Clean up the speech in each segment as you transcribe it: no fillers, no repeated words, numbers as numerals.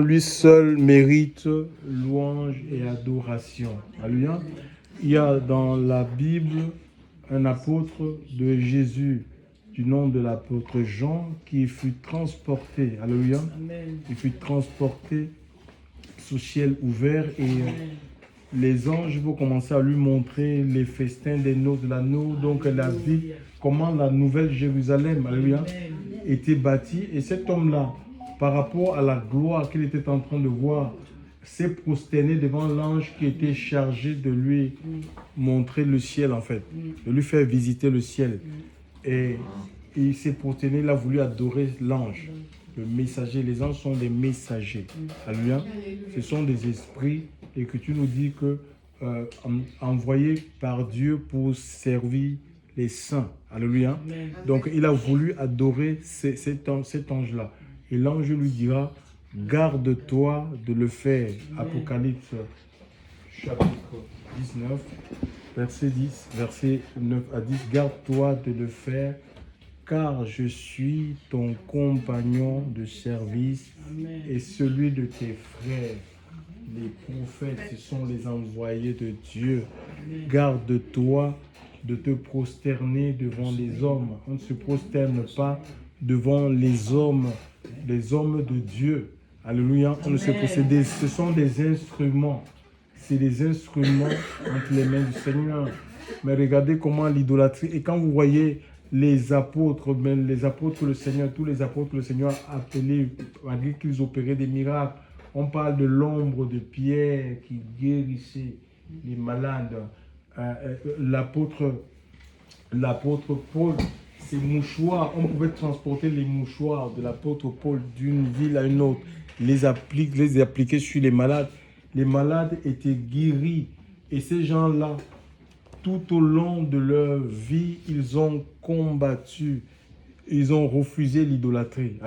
Lui seul mérite louange et adoration. Alléluia. Il y a dans la Bible un apôtre de Jésus du nom de l'apôtre Jean qui fut transporté. Alléluia. Il fut transporté sous ciel ouvert et les anges vont commencer à lui montrer les festins des noces de l'agneau. Donc la vie, comment la nouvelle Jérusalem, alléluia, était bâtie. Et cet homme-là, par rapport à la gloire qu'il était en train de voir, s'est prosterné devant l'ange qui était chargé de lui montrer le ciel, en fait, de lui faire visiter le ciel. Et il s'est prosterné, il a voulu adorer l'ange, le messager. Les anges sont des messagers. Alléluia. Ce sont des esprits et que tu nous dis que envoyés par Dieu pour servir les saints. Alléluia. Donc il a voulu adorer cet ange-là. Et l'ange lui dira, garde-toi de le faire. Apocalypse chapitre 19, verset 10, verset 9 à 10. Garde-toi de le faire, car je suis ton compagnon de service et celui de tes frères. Les prophètes, ce sont les envoyés de Dieu. Garde-toi de te prosterner devant les hommes. On ne se prosterne pas devant les hommes de Dieu. Alléluia. On ne se prosterne. Ce sont des instruments. C'est des instruments entre les mains du Seigneur. Mais regardez comment l'idolâtrie. Et quand vous voyez les apôtres, même les apôtres que le Seigneur, tous les apôtres que le Seigneur a appelés, malgré qu'ils opéraient des miracles, on parle de l'ombre de Pierre qui guérissait les malades. L'apôtre Paul, ses mouchoirs, on pouvait transporter les mouchoirs de l'apôtre Paul d'une ville à une autre, les appliquer sur les malades. Les malades étaient guéris. Et ces gens-là, tout au long de leur vie, ils ont combattu. Ils ont refusé l'idolâtrie.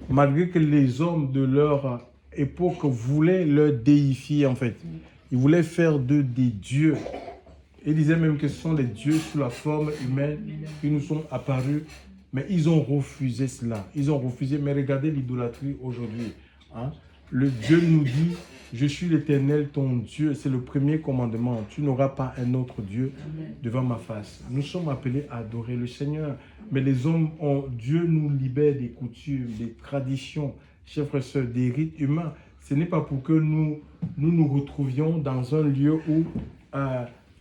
Malgré que les hommes de leur époque voulaient leur déifier, en fait. Ils voulaient faire d'eux des dieux. Ils disaient même que ce sont les dieux sous la forme humaine qui nous sont apparus. Mais ils ont refusé cela. Ils ont refusé. Mais regardez l'idolâtrie aujourd'hui. Le Dieu nous dit, je suis l'Éternel, ton Dieu. C'est le premier commandement. Tu n'auras pas un autre Dieu devant ma face. Nous sommes appelés à adorer le Seigneur. Mais les hommes, Dieu nous libère des coutumes, des traditions, chers frères et sœurs, des rites humains. Ce n'est pas pour que nous retrouvions dans un lieu où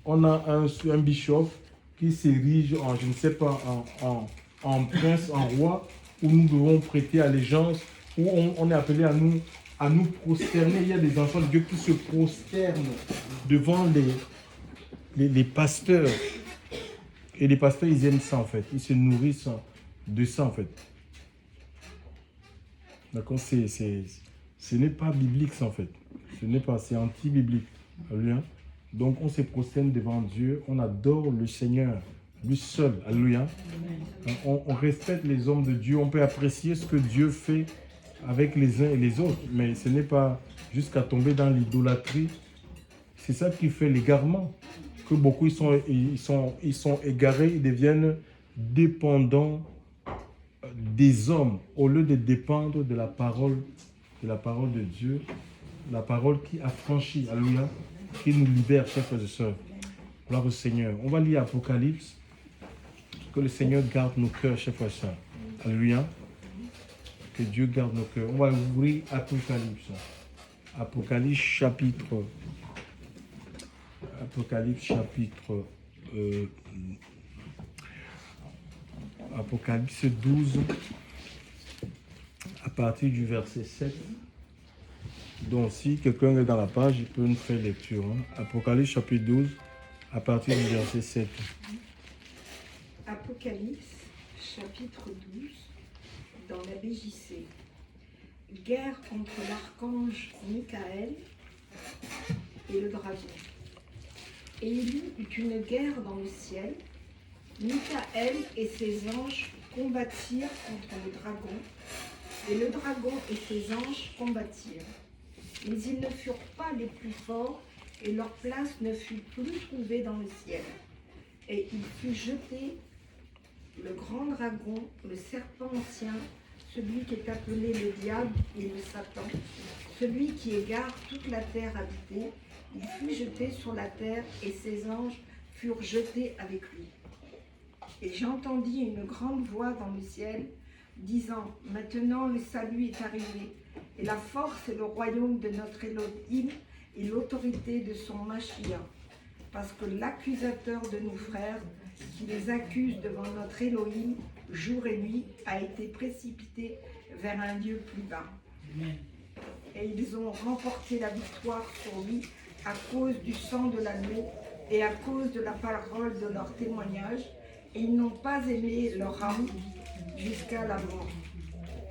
on a un bishop qui s'érige en, je ne sais pas, en prince, en roi, où nous devons prêter allégeance, où on est appelé à nous prosterner. Il y a des enfants de Dieu qui se prosternent devant les pasteurs. Et les pasteurs, ils aiment ça en fait. Ils se nourrissent de ça en fait. D'accord, ce n'est pas biblique ça en fait. C'est anti-biblique. Alléluia. Donc on se prosterne devant Dieu, on adore le Seigneur, lui seul. Alléluia. On respecte les hommes de Dieu, on peut apprécier ce que Dieu fait avec les uns et les autres. Mais ce n'est pas jusqu'à tomber dans l'idolâtrie. C'est ça qui fait l'égarement. Que beaucoup ils sont égarés, ils deviennent dépendants des hommes au lieu de dépendre de la parole de Dieu, la parole qui affranchit, alléluia, qui nous libère, chers frères et sœurs. Gloire au Seigneur. On va lire Apocalypse. Que le Seigneur garde nos cœurs, chers frères et sœurs. Alléluia. Que Dieu garde nos cœurs. On va ouvrir Apocalypse. Apocalypse chapitre 12, à partir du verset 7. Donc si quelqu'un est dans la page, il peut nous faire lecture. Apocalypse chapitre 12, à partir du verset 7. Apocalypse chapitre 12, dans la BJC. Guerre contre l'archange Michael et le dragon. Et il y eut une guerre dans le ciel. Michael et ses anges combattirent contre le dragon, et le dragon et ses anges combattirent. Mais ils ne furent pas les plus forts, et leur place ne fut plus trouvée dans le ciel. Et il fut jeté, le grand dragon, le serpent ancien, celui qui est appelé le diable et le Satan, celui qui égare toute la terre habitée. Il fut jeté sur la terre et ses anges furent jetés avec lui. Et j'entendis une grande voix dans le ciel disant, maintenant le salut est arrivé, et la force et le royaume de notre Elohim et l'autorité de son Mashiach, parce que l'accusateur de nos frères, qui les accuse devant notre Elohim jour et nuit, a été précipité vers un lieu plus bas. Et ils ont remporté la victoire sur lui à cause du sang de l'agneau et à cause de la parole de leur témoignage, et ils n'ont pas aimé leur âme jusqu'à la mort.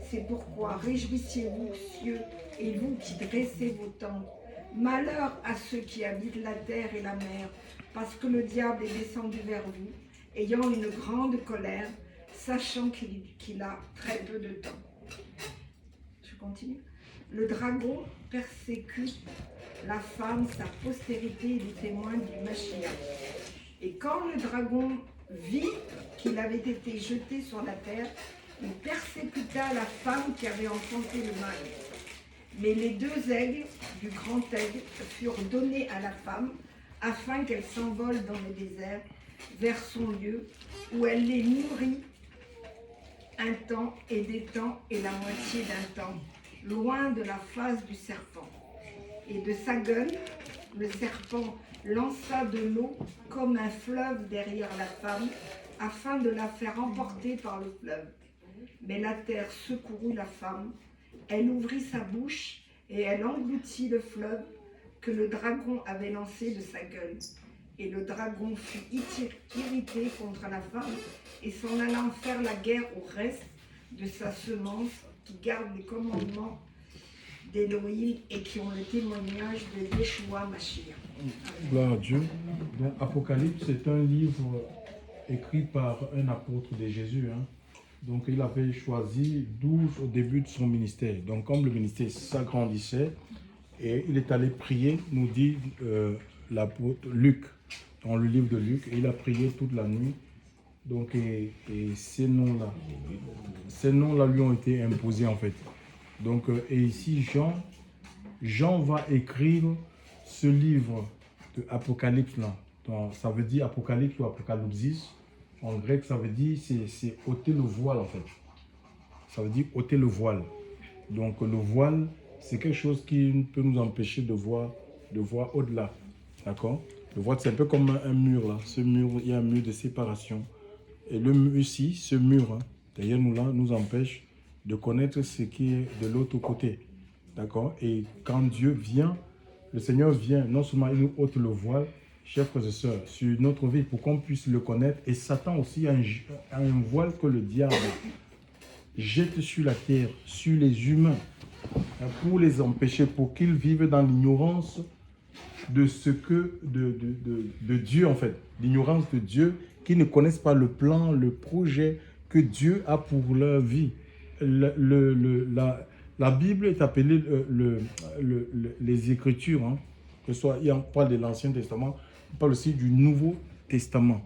C'est pourquoi réjouissez-vous, cieux, et vous qui dressez vos tentes. Malheur à ceux qui habitent la terre et la mer, parce que le diable est descendu vers vous, ayant une grande colère, sachant qu'il a très peu de temps. Je continue. Le dragon persécute la femme, sa postérité et les témoins du Mashiach. Et quand le dragon vit qu'il avait été jeté sur la terre, il persécuta la femme qui avait enfanté le mâle. Mais les deux aigles du grand aigle furent donnés à la femme, afin qu'elle s'envole dans le désert, vers son lieu, où elle les nourrit un temps et des temps et la moitié d'un temps, loin de la face du serpent. Et de sa gueule, le serpent lança de l'eau comme un fleuve derrière la femme, afin de la faire emporter par le fleuve. Mais la terre secourut la femme, elle ouvrit sa bouche et elle engloutit le fleuve que le dragon avait lancé de sa gueule. Et le dragon fut irrité contre la femme et s'en allant faire la guerre au reste de sa semence qui garde les commandements d'Élohim et qui ont le témoignage de Yeshua Mashiach. Gloire à Dieu. Donc, Apocalypse, c'est un livre écrit par un apôtre de Jésus. Donc, il avait choisi 12 au début de son ministère. Donc, comme le ministère s'agrandissait, et il est allé prier, nous dit l'apôtre Luc, dans le livre de Luc, et il a prié toute la nuit. Donc, et ces noms-là lui ont été imposés en fait. Donc, et ici, Jean va écrire ce livre de Apocalypse là. Donc, ça veut dire Apocalypse ou Apocalypsis. En grec, ça veut dire, c'est ôter le voile en fait. Ça veut dire ôter le voile. Donc, le voile, c'est quelque chose qui peut nous empêcher de voir au-delà. D'accord? Le voile, c'est un peu comme un mur là. Ce mur, il y a un mur de séparation. Et le mur ici, ce mur, derrière nous là, nous empêche de connaître ce qui est de l'autre côté. D'accord? Et quand Dieu vient, le Seigneur vient, non seulement il nous ôte le voile, chers frères et sœurs, sur notre vie pour qu'on puisse le connaître. Et Satan aussi a un voile que le diable jette sur la terre, sur les humains, pour les empêcher, pour qu'ils vivent dans l'ignorance de ce que, de Dieu en fait, l'ignorance de Dieu, qu'ils ne connaissent pas le plan, le projet que Dieu a pour leur vie. La Bible est appelée les Écritures, que ce soit, on parle de l'Ancien Testament, on parle aussi du Nouveau Testament.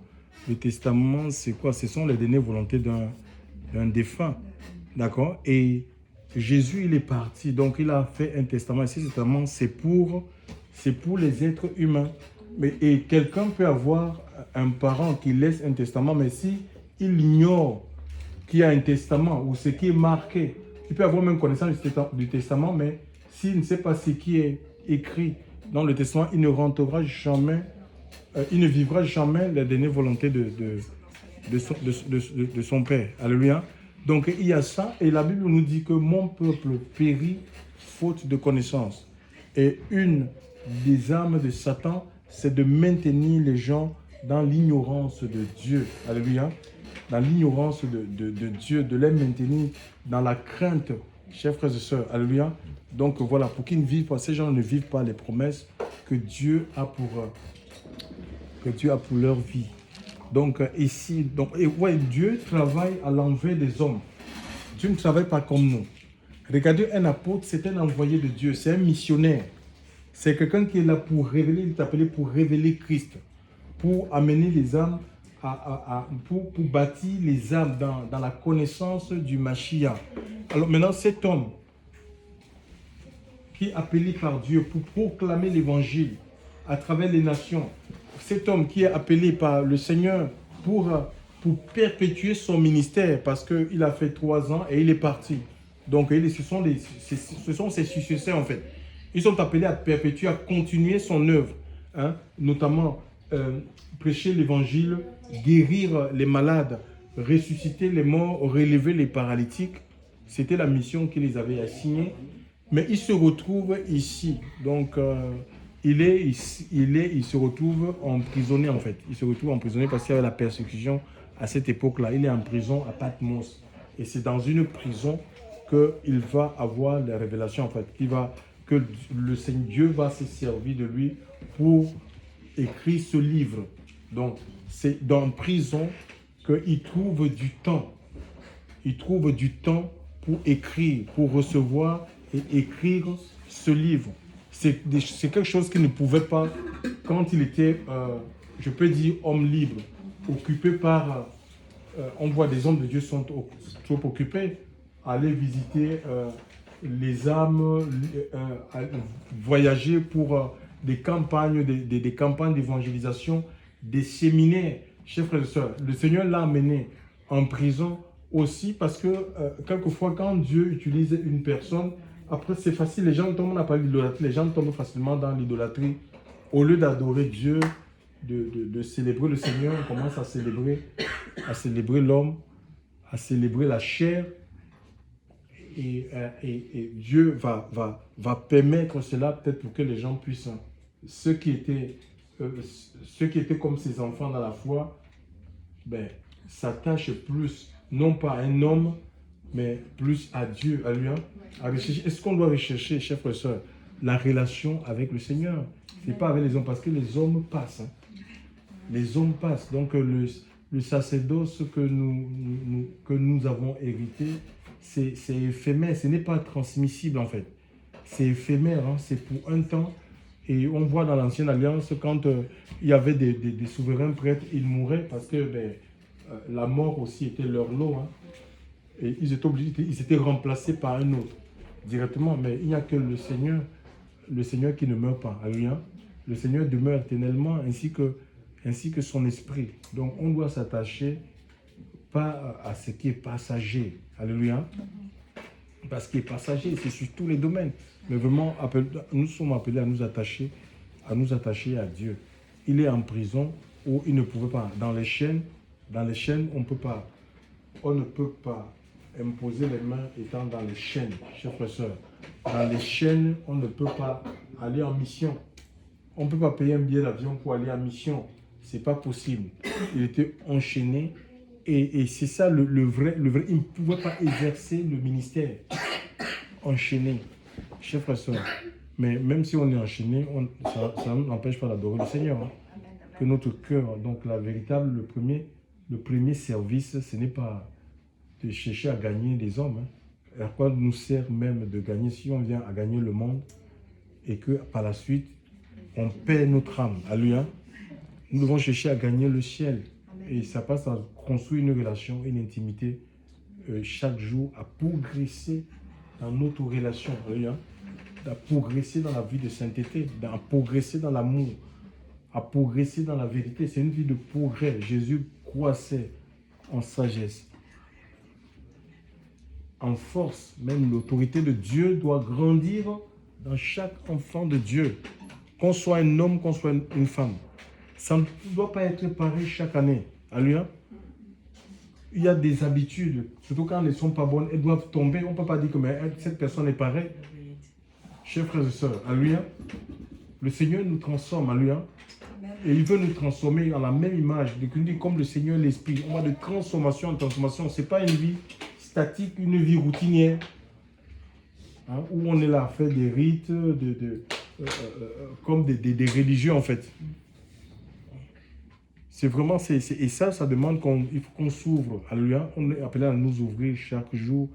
Le Testament, c'est quoi? Ce sont les dernières volontés d'un défunt, d'accord? Et Jésus, il est parti, donc il a fait un testament. Et ce testament, c'est pour les êtres humains. Et quelqu'un peut avoir un parent qui laisse un testament, mais si il ignore qu'il y a un testament ou ce qui est marqué, il peut avoir même connaissance du testament, mais s'il ne sait pas ce qui est écrit dans le testament, il ne rentrera jamais, il ne vivra jamais la dernière volonté de son Père. Alléluia. Donc il y a ça, et la Bible nous dit que mon peuple périt faute de connaissance. Et une des armes de Satan, c'est de maintenir les gens dans l'ignorance de Dieu. Alléluia. Dans l'ignorance de Dieu, de les maintenir dans la crainte, chers frères et sœurs. Alléluia. Donc voilà, pour qu'ils ne vivent pas, ces gens ne vivent pas les promesses que Dieu a pour leur vie. Donc ici, Dieu travaille à l'envers des hommes. Dieu ne travaille pas comme nous. Regardez, un apôtre, c'est un envoyé de Dieu, c'est un missionnaire. C'est quelqu'un qui est là pour révéler, il est appelé pour révéler Christ, pour amener les âmes pour bâtir les âmes dans la connaissance du Mashiach. Alors maintenant, cet homme qui est appelé par Dieu pour proclamer l'évangile à travers les nations, cet homme qui est appelé par le Seigneur pour perpétuer son ministère, parce qu'il a fait 3 ans et il est parti. Donc, ce sont ses successeurs en fait. Ils sont appelés à perpétuer, à continuer son œuvre, hein, notamment prêcher l'évangile, guérir les malades, ressusciter les morts, relever les paralytiques. C'était la mission qu'ils les avaient assignée. Mais il se retrouve ici. Donc, il se retrouve emprisonné en fait. Il se retrouve emprisonné parce qu'il y avait la persécution à cette époque-là. Il est en prison à Patmos. Et c'est dans une prison qu'il va avoir la révélation en fait. Que le Seigneur Dieu va se servir de lui pour écrire ce livre. Donc, c'est dans la prison qu'il trouve du temps. Il trouve du temps pour écrire, pour recevoir et écrire ce livre. C'est quelque chose qu'il ne pouvait pas quand il était, je peux dire, homme libre, occupé par... on voit des hommes de Dieu sont trop occupés à aller visiter les âmes, voyager pour des campagnes, des campagnes d'évangélisation, des séminaires. Chers frères et sœurs, le Seigneur l'a amené en prison aussi parce que quelquefois, quand Dieu utilise une personne, après c'est facile, les gens tombent, on n'a pas l'idolâtrie, les gens tombent facilement dans l'idolâtrie. Au lieu d'adorer Dieu, de célébrer le Seigneur, on commence à célébrer l'homme, à célébrer la chair. Et Dieu va permettre cela peut-être pour que les gens puissent, ceux qui étaient comme ses enfants dans la foi, s'attachent plus, non pas à un homme, mais plus à Dieu, à lui. Est-ce qu'on doit rechercher, chers frères et sœurs, la relation avec le Seigneur? Ce n'est pas avec les hommes, parce que les hommes passent. Les hommes passent. Donc le sacerdoce que nous avons hérité, c'est éphémère, ce n'est pas transmissible en fait. C'est éphémère, hein, c'est pour un temps. Et on voit dans l'Ancienne Alliance, quand il y avait des souverains prêtres, ils mouraient parce que la mort aussi était leur lot. Hein. Et ils étaient obligés, ils étaient remplacés par un autre directement. Mais il n'y a que le Seigneur qui ne meurt pas. Alléluia. Le Seigneur demeure éternellement ainsi que son esprit. Donc on doit s'attacher pas à ce qui est passager. Alléluia. Parce qu'il est passager, c'est sur tous les domaines. Mais vraiment, nous sommes appelés à nous attacher à Dieu. Il est en prison où il ne pouvait pas. Dans les chaînes, on ne peut pas imposer les mains étant dans les chaînes, chers frères et sœurs. Dans les chaînes, on ne peut pas aller en mission. On ne peut pas payer un billet d'avion pour aller en mission. Ce n'est pas possible. Il était enchaîné. Et c'est ça le vrai. Il ne pouvait pas exercer le ministère enchaîné, chers frères et sœurs. Mais même si on est enchaîné, ça ne nous empêche pas d'adorer le Seigneur. Hein. Que notre cœur, donc le premier service, ce n'est pas de chercher à gagner les hommes. Hein. À quoi nous sert même de gagner si on vient à gagner le monde et que par la suite, on perd notre âme. Alléluia. Nous devons chercher à gagner le ciel. Et ça passe à construire une relation, une intimité chaque jour, à progresser dans notre relation, à progresser dans la vie de sainteté, à progresser dans l'amour, à progresser dans la vérité. C'est une vie de progrès. Jésus croissait en sagesse, en force. Même l'autorité de Dieu doit grandir dans chaque enfant de Dieu, qu'on soit un homme, qu'on soit une femme. Ça ne doit pas être pareil chaque année. Alléluia. Il y a des habitudes, surtout quand elles ne sont pas bonnes, elles doivent tomber. On ne peut pas dire que cette personne est pareille. Chers frères et sœurs, alléluia. Le Seigneur nous transforme, alléluia. Et il veut nous transformer en la même image, comme le Seigneur l'Esprit. On va de transformation en transformation. Ce n'est pas une vie statique, une vie routinière, hein, où on est là à faire des rites, comme des religieux en fait. C'est vraiment, et ça demande il faut qu'on s'ouvre, alléluia. On est appelé à nous ouvrir chaque jour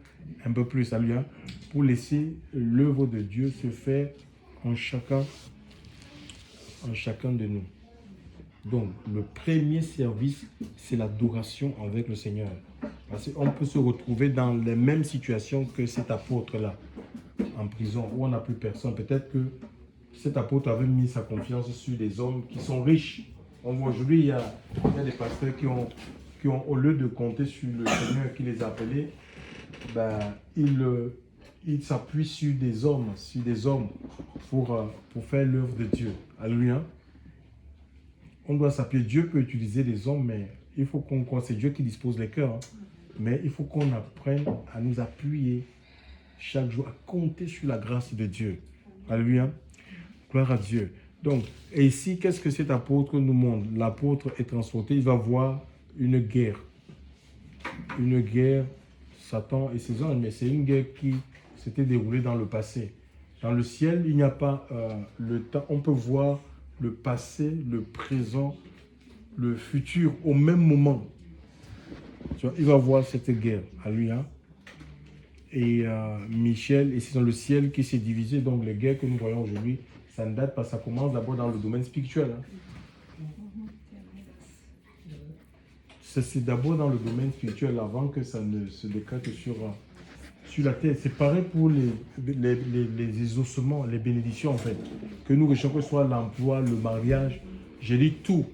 un peu plus, alléluia, pour laisser l'œuvre de Dieu se faire en chacun de nous. Donc, le premier service, c'est l'adoration avec le Seigneur. Parce qu'on peut se retrouver dans les mêmes situations que cet apôtre-là, en prison, où on n'a plus personne. Peut-être que cet apôtre avait mis sa confiance sur des hommes qui sont riches. On voit aujourd'hui, il y a des pasteurs qui ont, au lieu de compter sur le Seigneur qui les a appelés, ben, ils s'appuient sur des hommes pour faire l'œuvre de Dieu. Alléluia. On doit s'appuyer. Dieu peut utiliser des hommes, mais il faut c'est Dieu qui dispose les cœurs. Hein. Mais il faut qu'on apprenne à nous appuyer chaque jour, à compter sur la grâce de Dieu. Alléluia. Gloire à Dieu. Donc, et ici, qu'est-ce que cet apôtre nous montre? L'apôtre est transporté, il va voir une guerre. Une guerre, Satan et ses anges, mais c'est une guerre qui s'était déroulée dans le passé. Dans le ciel, il n'y a pas le temps. On peut voir le passé, le présent, le futur au même moment. Tu vois, il va voir cette guerre. Alléluia. Et Michel, et c'est dans le ciel qui s'est divisé. Donc les guerres que nous voyons aujourd'hui, ça ne date pas, ça commence d'abord dans le domaine spirituel. Hein. C'est d'abord dans le domaine spirituel avant que ça ne se décrète sur la terre. C'est pareil pour les exaucements, les bénédictions en fait. Que nous recherchons, que ce soit l'emploi, le mariage, j'ai dit tout.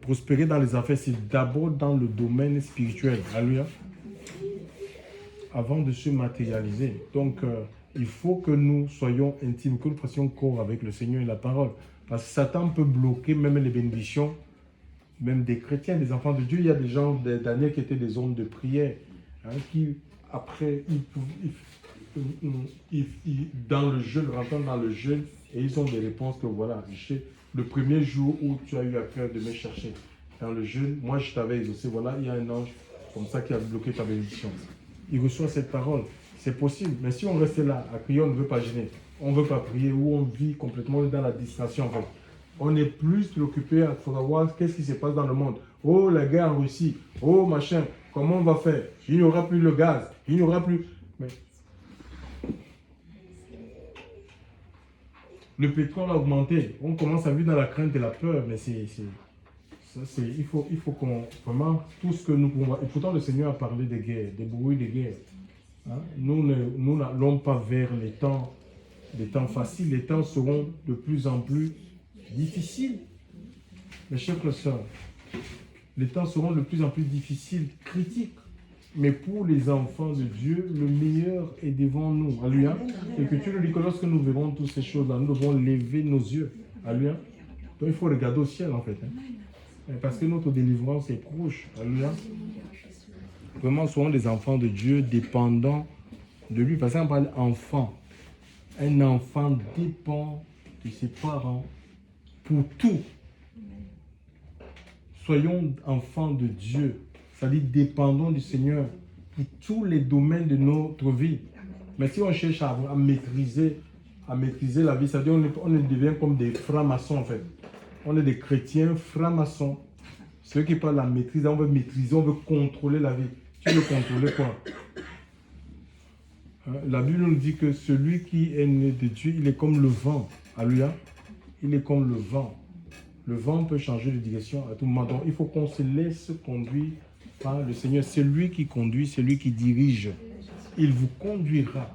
Prospérer dans les affaires, c'est d'abord dans le domaine spirituel. Alléluia. Avant de se matérialiser. Donc, il faut que nous soyons intimes, que nous fassions corps avec le Seigneur et la parole. Parce que Satan peut bloquer même les bénédictions, même des chrétiens, des enfants de Dieu. Il y a des gens, Daniel, qui étaient des hommes de prière, hein, qui, après, dans le jeûne, rentrant dans le jeûne, et ils ont des réponses que voilà, le premier jour où tu as eu à cœur de me chercher, dans le jeûne, moi je t'avais exaucé, voilà, il y a un ange comme ça qui a bloqué ta bénédiction. Il reçoit cette parole. C'est possible. Mais si on reste là, à prier, on ne veut pas gêner. On ne veut pas prier ou on vit complètement dans la distraction. En fait. On est plus préoccupé à savoir qu'est-ce qui se passe dans le monde. Oh, la guerre en Russie. Oh, machin. Comment on va faire? Il n'y aura plus le gaz. Il n'y aura plus... Mais... Le pétrole a augmenté. On commence à vivre dans la crainte et la peur. Mais il faut qu'on... Vraiment, tout ce que nous pouvons... Et pourtant, le Seigneur a parlé des guerres, des bruits des guerres. Hein? Nous n'allons pas vers les temps faciles. Les temps seront de plus en plus difficiles. Mes chers frères et sœurs, les temps seront de plus en plus difficiles, critiques. Mais pour les enfants de Dieu, le meilleur est devant nous. Alléluia. Et que tu le dis que lorsque nous verrons toutes ces choses-là, nous devons lever nos yeux. Alléluia. Donc il faut regarder au ciel en fait. Hein. Parce que notre délivrance est proche. Alléluia. Vraiment, soyons des enfants de Dieu dépendants de lui. Parce qu'on parle d'enfant. Un enfant dépend de ses parents pour tout. Soyons enfants de Dieu. C'est-à-dire dépendons du Seigneur pour tous les domaines de notre vie. Mais si on cherche à maîtriser la vie, c'est-à-dire on devient comme des francs-maçons en fait. On est des chrétiens francs-maçons. Ceux qui parlent de la maîtrise, on veut maîtriser, on veut contrôler la vie. Tu veux contrôler quoi? La Bible nous dit que celui qui est né de Dieu, il est comme le vent. Alléluia. Il est comme le vent. Le vent peut changer de direction à tout moment. Donc il faut qu'on se laisse conduire par le Seigneur. C'est lui qui conduit, c'est lui qui dirige. Il vous conduira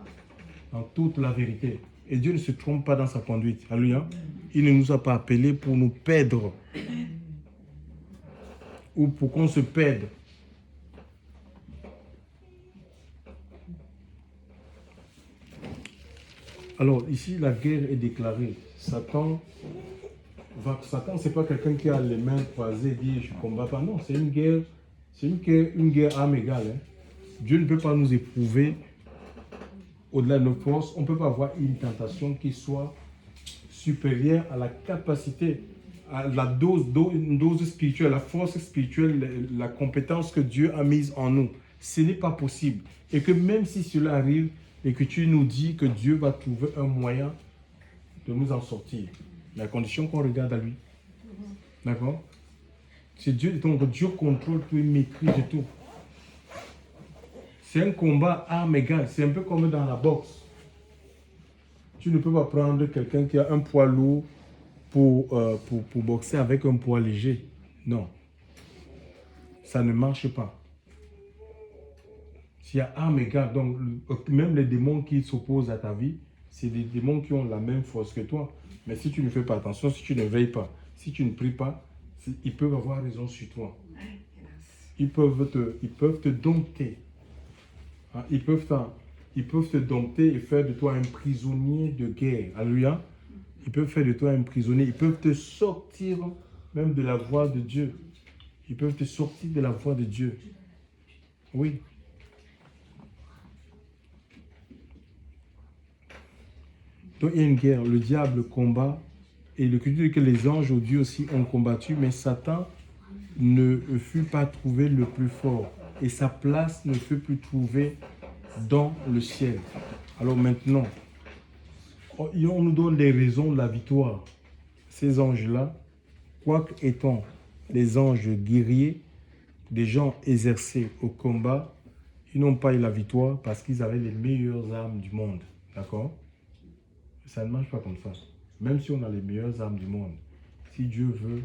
dans toute la vérité. Et Dieu ne se trompe pas dans sa conduite. Alléluia. Il ne nous a pas appelés pour nous perdre. Ou pour qu'on se perde. Alors ici, la guerre est déclarée. Satan, ce n'est pas quelqu'un qui a les mains croisées et dit je ne combats pas. Non, c'est une guerre âme égale. Hein. Dieu ne peut pas nous éprouver au-delà de nos forces. On ne peut pas avoir une tentation qui soit supérieure à la capacité, à la une dose spirituelle, la force spirituelle, la compétence que Dieu a mise en nous. Ce n'est pas possible. Et que même si cela arrive, et que tu nous dis que Dieu va trouver un moyen de nous en sortir. La condition qu'on regarde à lui. D'accord? C'est Dieu, donc Dieu contrôle tout, il maîtrise tout. C'est un combat arme égale. C'est un peu comme dans la boxe. Tu ne peux pas prendre quelqu'un qui a un poids lourd pour boxer avec un poids léger. Non. Ça ne marche pas. S'il y a armes égales, donc même les démons qui s'opposent à ta vie, c'est des démons qui ont la même force que toi. Mais si tu ne fais pas attention, si tu ne veilles pas, si tu ne pries pas, ils peuvent avoir raison sur toi. Ils peuvent te dompter. Hein, ils peuvent te dompter et faire de toi un prisonnier de guerre. Alléluia. Ils peuvent faire de toi un prisonnier. Ils peuvent te sortir même de la voie de Dieu. Ils peuvent te sortir de la voie de Dieu. Oui. Donc il y a une guerre. Le diable combat. Et le Christ dit que les anges au Dieu aussi ont combattu. Mais Satan ne fut pas trouvé le plus fort. Et sa place ne fut plus trouvée dans le ciel. Alors maintenant, on nous donne les raisons de la victoire. Ces anges-là, quoique étant des anges guerriers, des gens exercés au combat, ils n'ont pas eu la victoire parce qu'ils avaient les meilleures armes du monde. D'accord? Ça ne marche pas comme ça. Même si on a les meilleures armes du monde, si Dieu veut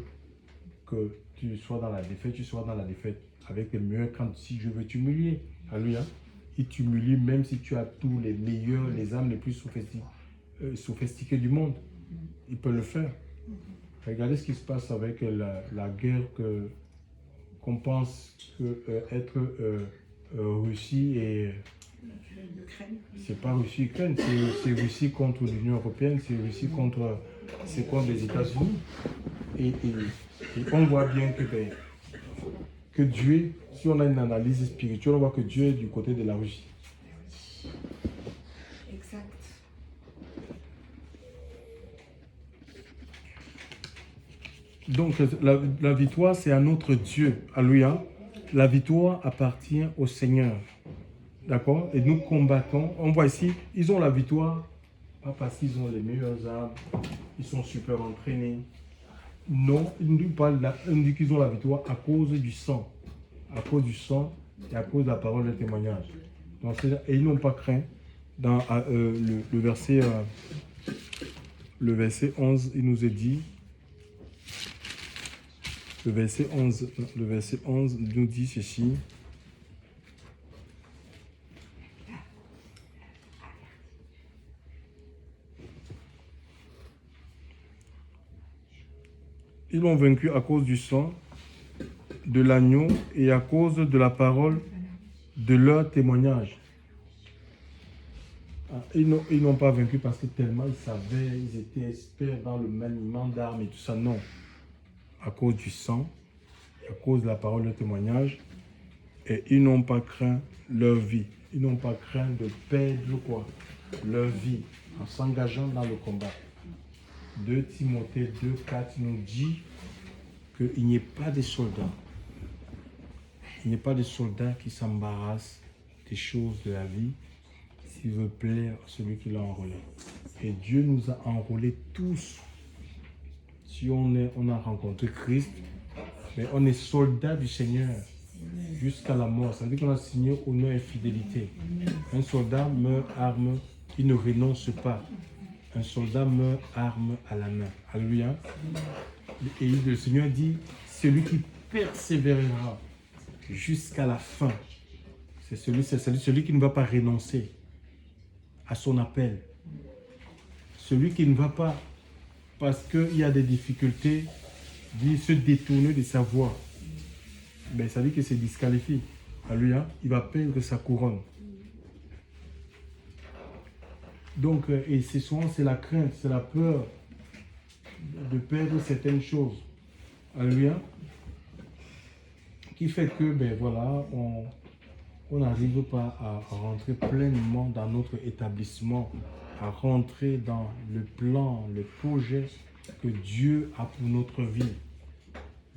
que tu sois dans la défaite, tu sois dans la défaite avec les meilleurs quand si Dieu veut t'humilier. Alléluia. Il t'humilie même si tu as tous les meilleurs, les armes les plus sophistiquées du monde. Il peut le faire. Regardez ce qui se passe avec la guerre qu'on pense être Russie et... C'est pas Russie-Ukraine, c'est Russie contre l'Union européenne, c'est Russie contre les États-Unis. Et on voit bien que Dieu, si on a une analyse spirituelle, on voit que Dieu est du côté de la Russie. Exact. Donc la victoire, c'est à notre Dieu. Alléluia. La victoire appartient au Seigneur. D'accord? Et nous combattons. On voit ici, ils ont la victoire, pas parce qu'ils ont les meilleures armes, ils sont super entraînés. Non, ils ne disent pas ils disent qu'ils ont la victoire à cause du sang. À cause du sang et à cause de la parole de témoignage. Donc, et ils n'ont pas craint. Dans le verset 11, il nous est dit, le verset 11 nous dit ceci. Ils l'ont vaincu à cause du sang, de l'agneau et à cause de la parole de leur témoignage. Ils n'ont pas vaincu parce que tellement ils savaient, ils étaient experts dans le maniement d'armes et tout ça. Non. À cause du sang, à cause de la parole de témoignage, et ils n'ont pas craint leur vie. Ils n'ont pas craint de perdre quoi? Leur vie en s'engageant dans le combat. 2 Timothée 2,4 nous dit qu'il n'y ait pas de soldats. Il n'y a pas de soldat qui s'embarrasse des choses de la vie s'il veut plaire à celui qui l'a enrôlé. Et Dieu nous a enrôlés tous. Si on a rencontré Christ, mais on est soldat du Seigneur jusqu'à la mort. Ça veut dire qu'on a signé honneur et fidélité. Un soldat meurt arme, il ne renonce pas. Un soldat meurt arme à la main. Alléluia. Et le Seigneur dit, celui qui persévérera jusqu'à la fin, c'est celui qui ne va pas renoncer à son appel. Celui qui ne va pas, parce qu'il y a des difficultés, se détourner de sa voie. Ben, ça veut dire que c'est disqualifié. Alléluia. Il va perdre sa couronne. Donc, et c'est souvent, c'est la crainte, c'est la peur de perdre certaines choses. Alléluia. Qui fait que, ben voilà, on n'arrive pas à rentrer pleinement dans notre établissement, à rentrer dans le plan, le projet que Dieu a pour notre vie.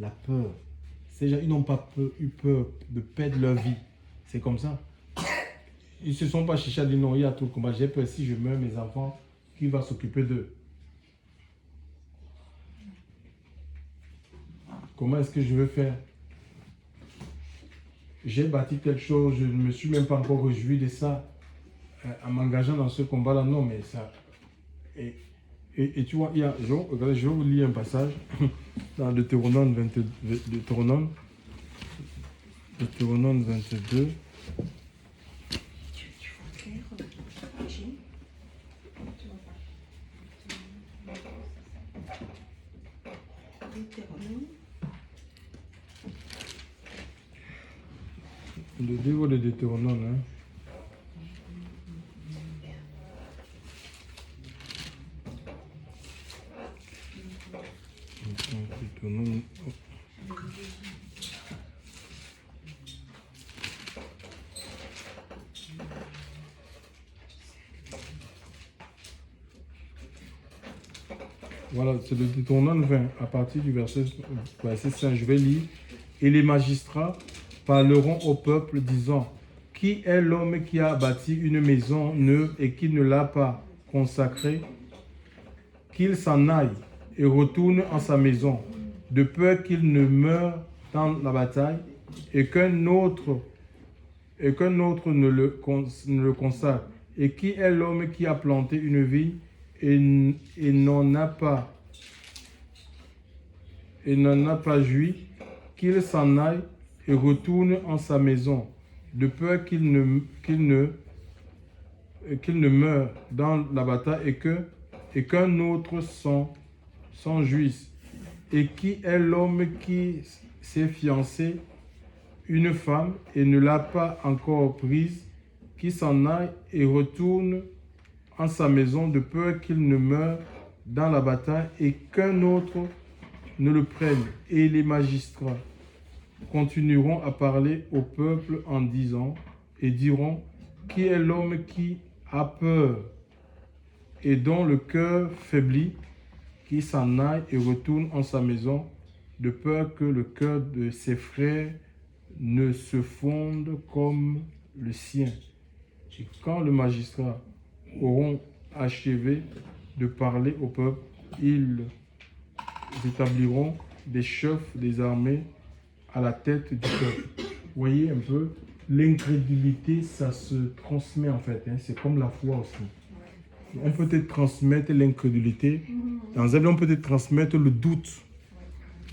La peur. Ces gens, ils n'ont pas eu peur de perdre leur vie. C'est comme ça. Ils ne se sont pas cherchés à dire non, il y a tout le combat. J'ai peur si je meurs, mes enfants, qui va s'occuper d'eux? Comment est-ce que je veux faire? J'ai bâti quelque chose, je ne me suis même pas encore réjoui de ça en m'engageant dans ce combat-là. Non, mais ça... Et Et tu vois, regardez, je vais vous lire un passage dans Deutéronome 22. Deutéronome 22. Tu vas faire Jim, tu vas pas. Deutéronome. Le livre de Deutéronome. Hein. Deutéronome. Voilà, c'est le Deutéronome 20, à partir du verset 5, je vais lire. Et les magistrats parleront au peuple, disant, qui est l'homme qui a bâti une maison neuve et qui ne l'a pas consacrée? Qu'il s'en aille et retourne en sa maison, de peur qu'il ne meure dans la bataille et qu'un autre ne le consacre. Et qui est l'homme qui a planté une vigne et n'en a pas joui? Qu'il s'en aille et retourne en sa maison, de peur qu'il ne meure dans la bataille et qu'un autre s'en jouisse. Et qui est l'homme qui s'est fiancé une femme et ne l'a pas encore prise, qui s'en aille et retourne en sa maison, de peur qu'il ne meure dans la bataille et qu'un autre ne le prenne. Et les magistrats continueront à parler au peuple en disant, et diront, qui est l'homme qui a peur et dont le cœur faiblit, qui s'en aille et retourne en sa maison, de peur que le cœur de ses frères ne se fonde comme le sien. Et quand le magistrat auront achevé de parler au peuple, ils établiront des chefs des armées à la tête du peuple. Vous voyez un peu, l'incrédulité, ça se transmet en fait. Hein. C'est comme la foi aussi. On peut te transmettre l'incrédulité. Dans un on peut te transmettre le doute.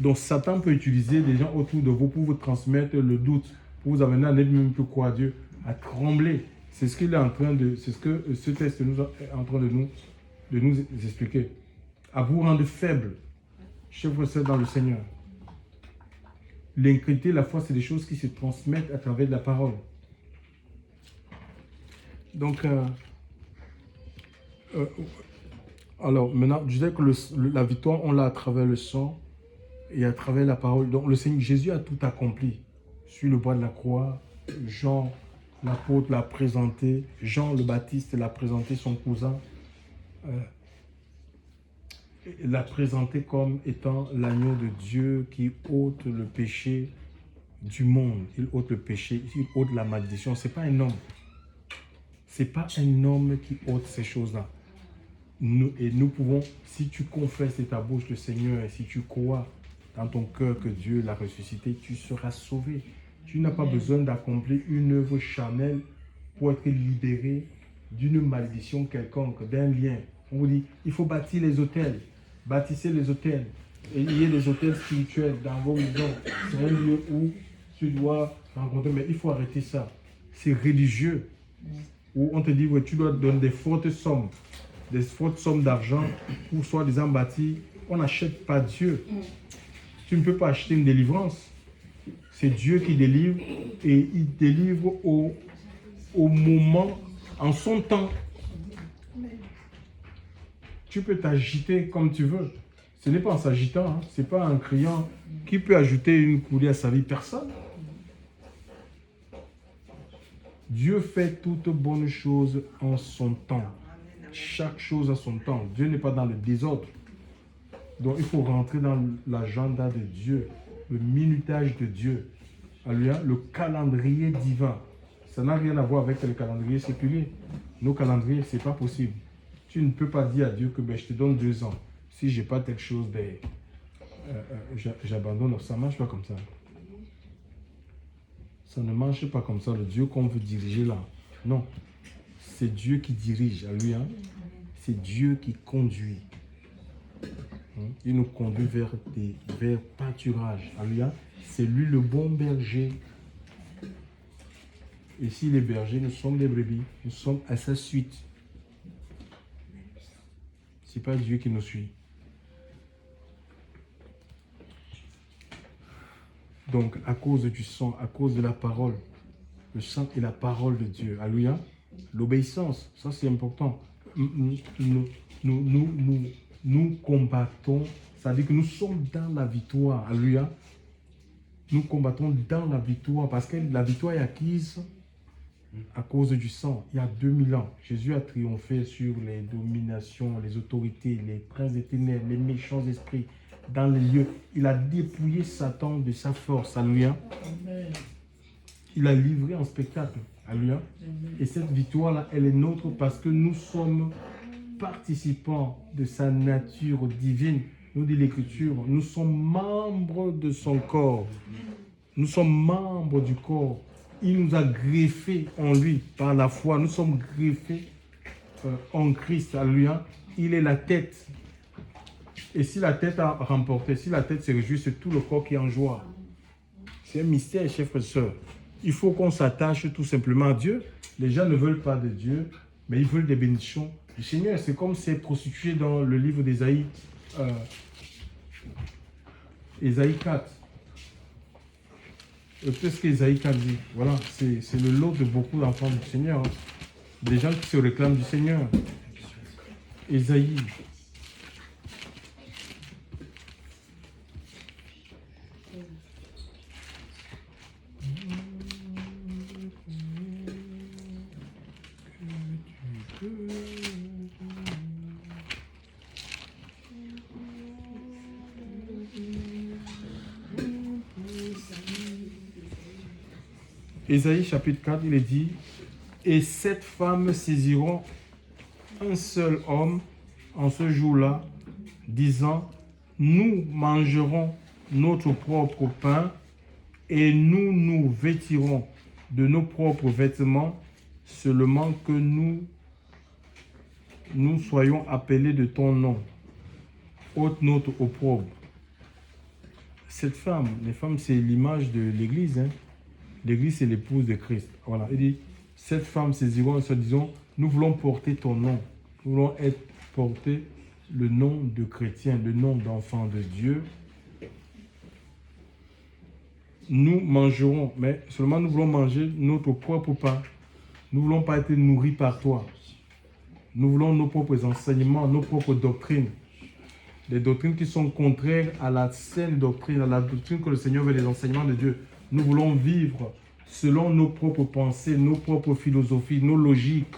Donc Satan peut utiliser des gens autour de vous pour vous transmettre le doute, pour vous amener à ne même plus croire à Dieu, à trembler. C'est ce qu'il est en train de, c'est ce que ce texte est en train de nous expliquer. À vous rendre faible, chevre dans le Seigneur. L'incrédulité, la foi, c'est des choses qui se transmettent à travers la parole. Donc, alors maintenant, je disais que la victoire, on l'a à travers le sang et à travers la parole. Donc, le Seigneur Jésus a tout accompli sur le bois de la croix. Jean, l'apôtre, l'a présenté. Jean le Baptiste l'a présenté, son cousin. L'a présenté comme étant l'agneau de Dieu qui ôte le péché du monde. Il ôte le péché, il ôte la malédiction. Ce n'est pas un homme. Ce n'est pas un homme qui ôte ces choses-là. Nous pouvons, si tu confesses de ta bouche le Seigneur et si tu crois dans ton cœur que Dieu l'a ressuscité, tu seras sauvé. Tu n'as pas besoin d'accomplir une œuvre charnelle pour être libéré d'une malédiction quelconque, d'un lien. On vous dit, il faut bâtir les autels. Bâtissez les autels. Et il y a des autels spirituels dans vos maisons. C'est un lieu où tu dois rencontrer, mais il faut arrêter ça. C'est religieux. Où on te dit, ouais, tu dois donner des fortes sommes d'argent pour soi-disant bâtir. On n'achète pas Dieu. Tu ne peux pas acheter une délivrance. C'est Dieu qui délivre et il délivre au moment, en son temps. Tu peux t'agiter comme tu veux. Ce n'est pas en s'agitant, hein. Ce n'est pas en criant. Qui peut ajouter une coulée à sa vie? Personne. Dieu fait toutes bonnes choses en son temps. Chaque chose a son temps. Dieu n'est pas dans le désordre. Donc il faut rentrer dans l'agenda de Dieu, le minutage de Dieu. Alléluia, le calendrier divin. Ça n'a rien à voir avec le calendrier séculier. Nos calendriers, ce n'est pas possible. Tu ne peux pas dire à Dieu que je te donne 2 ans. Si je n'ai pas telle chose, j'abandonne. Ça ne marche pas comme ça. Ça ne marche pas comme ça. Le Dieu qu'on veut diriger là. Non. C'est Dieu qui dirige. Alléluia. C'est Dieu qui conduit. Il nous conduit vers pâturage. Alléluia. C'est lui le bon berger. Et si les bergers, nous sommes des brebis, nous sommes à sa suite. Ce n'est pas Dieu qui nous suit. Donc, à cause du sang, à cause de la parole, le sang est la parole de Dieu. Alléluia. L'obéissance, ça c'est important. Nous combattons, c'est-à-dire que nous sommes dans la victoire. Alléluia. Nous combattons dans la victoire parce que la victoire est acquise à cause du sang. Il y a 2000 ans, Jésus a triomphé sur les dominations, les autorités, les princes des ténèbres, les méchants esprits dans les lieux. Il a dépouillé Satan de sa force. Alléluia. Il a livré en spectacle. Alléluia. Et cette victoire-là, elle est nôtre parce que nous sommes participants de sa nature divine. Nous dit l'Écriture, nous sommes membres de son corps. Nous sommes membres du corps. Il nous a greffés en lui par la foi. Nous sommes greffés en Christ. Alléluia. Il est la tête. Et si la tête a remporté, si la tête se réjouit, c'est tout le corps qui est en joie. C'est un mystère, chers frères et sœurs. Il faut qu'on s'attache tout simplement à Dieu. Les gens ne veulent pas de Dieu, mais ils veulent des bénédictions du Seigneur. C'est comme ces prostituées dans le livre d'Ésaïe, Ésaïe 4. Qu'est-ce qu'Ésaïe 4 dit? Voilà, c'est le lot de beaucoup d'enfants du Seigneur. Hein. Des gens qui se réclament du Seigneur. Ésaïe. Ésaïe chapitre 4, il est dit, « Et 7 femmes saisiront un seul homme en ce jour-là, disant, nous mangerons notre propre pain et nous nous vêtirons de nos propres vêtements, seulement que nous soyons appelés de ton nom, ôte notre opprobre. » Cette femme, les femmes, c'est l'image de l'Église, hein. L'Église, c'est l'épouse de Christ. Voilà. Il dit, cette femme saisiront en se disant, nous voulons porter ton nom. Nous voulons porter le nom de chrétien, le nom d'enfant de Dieu. Nous mangerons, mais seulement nous voulons manger notre propre pain. Nous ne voulons pas être nourris par toi. Nous voulons nos propres enseignements, nos propres doctrines. Des doctrines qui sont contraires à la saine doctrine, à la doctrine que le Seigneur veut, les enseignements de Dieu. Nous voulons vivre selon nos propres pensées, nos propres philosophies, nos logiques.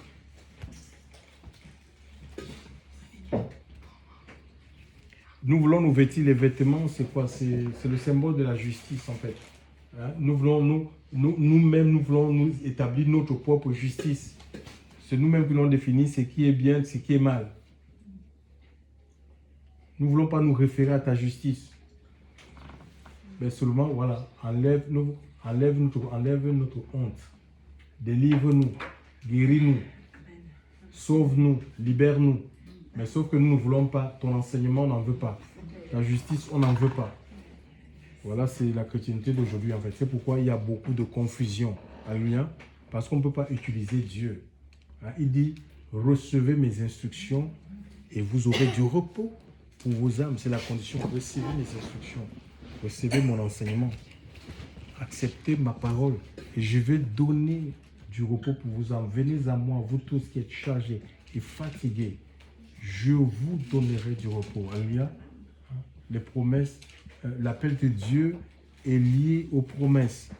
Nous voulons nous vêtir. Les vêtements, c'est quoi? C'est le symbole de la justice, en fait. Hein? Nous-mêmes, nous voulons nous établir notre propre justice. C'est nous-mêmes qui voulons définir ce qui est bien, ce qui est mal. Nous ne voulons pas nous référer à ta justice. Mais seulement, voilà, enlève notre honte. Délivre-nous, guéris-nous, sauve-nous, libère-nous. Mais sauf que nous ne voulons pas, ton enseignement, on n'en veut pas. Ta justice, on n'en veut pas. Voilà, c'est la chrétienté d'aujourd'hui, en fait. C'est pourquoi il y a beaucoup de confusion. Alléluia. Parce qu'on ne peut pas utiliser Dieu. Hein, il dit, recevez mes instructions et vous aurez du repos pour vos âmes. C'est la condition. Recevez mes instructions. Recevez mon enseignement. Acceptez ma parole. Et je vais donner du repos pour vos âmes. Venez à moi, vous tous qui êtes chargés et fatigués. Je vous donnerai du repos. Alléluia. Les promesses, l'appel de Dieu est lié aux promesses.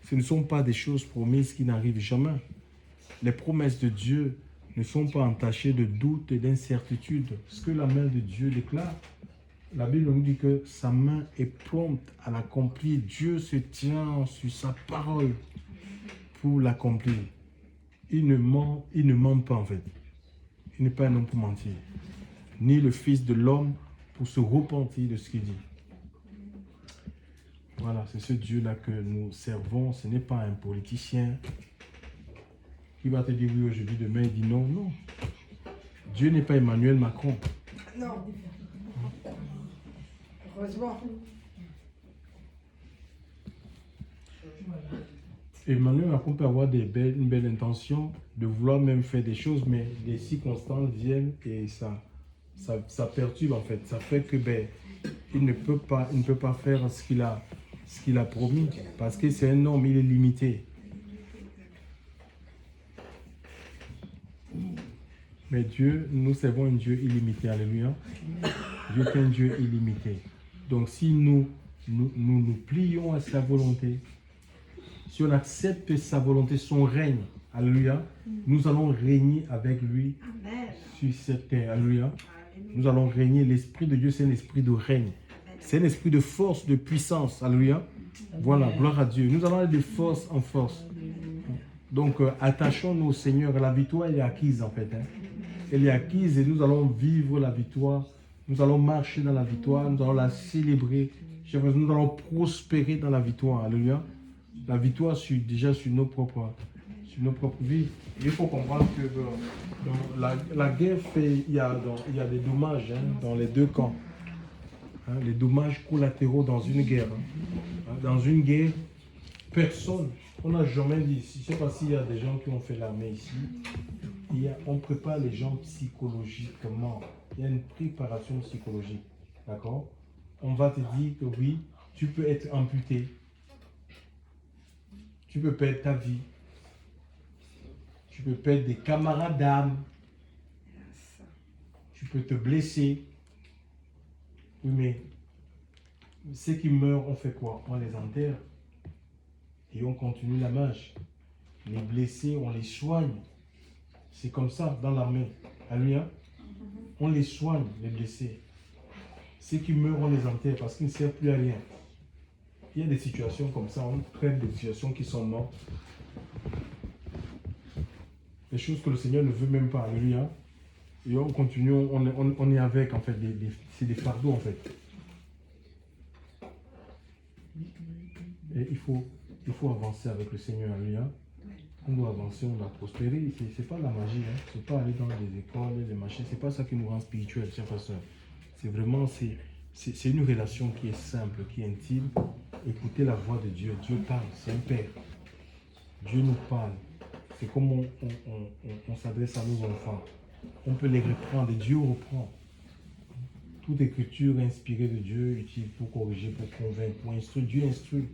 Ce ne sont pas des choses promises qui n'arrivent jamais. Les promesses de Dieu ne sont pas entachées de doute et d'incertitude. Ce que la main de Dieu déclare, la Bible nous dit que sa main est prompte à l'accomplir. Dieu se tient sur sa parole pour l'accomplir. Il ne ment pas en fait. Il n'est pas un homme pour mentir. Ni le Fils de l'homme pour se repentir de ce qu'il dit. Voilà, c'est ce Dieu-là que nous servons. Ce n'est pas un politicien qui va te dire oui aujourd'hui, demain il dit non. Non. Dieu n'est pas Emmanuel Macron. Non. Heureusement. Emmanuel, on peut avoir une belle intention de vouloir même faire des choses, mais les circonstances viennent et ça perturbe en fait. Ça fait que il ne peut pas faire ce qu'il a promis parce que c'est un homme, il est limité. Mais Dieu, nous servons un Dieu illimité. Alléluia. Dieu est un Dieu illimité. Donc si nous plions à sa volonté, si on accepte sa volonté, son règne, alléluia, nous allons régner avec lui sur cette terre. Alléluia. Nous allons régner. L'Esprit de Dieu, c'est un esprit de règne. C'est un esprit de force, de puissance. Alléluia. Voilà, gloire à Dieu. Nous allons aller de force en force. Donc, attachons-nous au Seigneur. La victoire, elle est acquise en fait. Elle est acquise et nous allons vivre la victoire. Nous allons marcher dans la victoire. Nous allons la célébrer. Nous allons prospérer dans la victoire. Alléluia. La victoire déjà sur nos propres vies. Il faut comprendre que dans la guerre, il y a des dommages dans les deux camps. Les dommages collatéraux dans une guerre. Dans une guerre, personne, on n'a jamais dit, je ne sais pas s'il y a des gens qui ont fait l'armée ici, on prépare les gens psychologiquement. Il y a une préparation psychologique. D'accord? On va te dire que oui, tu peux être amputé. Tu peux perdre ta vie. Tu peux perdre des camarades d'armes. Tu peux te blesser. Oui, mais ceux qui meurent, on fait quoi? On les enterre et on continue la marche. Les blessés, on les soigne. C'est comme ça dans l'armée. Alléluia. On les soigne, les blessés. Ceux qui meurent, on les enterre parce qu'ils ne servent plus à rien. Il y a des situations comme ça, on traite des situations qui sont mortes. Des choses que le Seigneur ne veut même pas. Alléluia. Et on continue, on est avec, en fait, c'est des fardeaux, en fait. Et il faut avancer avec le Seigneur, alléluia. On doit avancer, on doit prospérer. C'est pas la magie, c'est pas aller dans les écoles, les machins, c'est pas ça qui nous rend spirituels, chers frères et sœurs. C'est vraiment, c'est une relation qui est simple, qui est intime. Écoutez la voix de Dieu. Dieu parle, c'est un Père. Dieu nous parle. C'est comme on s'adresse à nos enfants. On peut les reprendre et Dieu reprend. Toute écriture inspirée de Dieu, utile pour corriger, pour convaincre, pour instruire. Dieu instruit,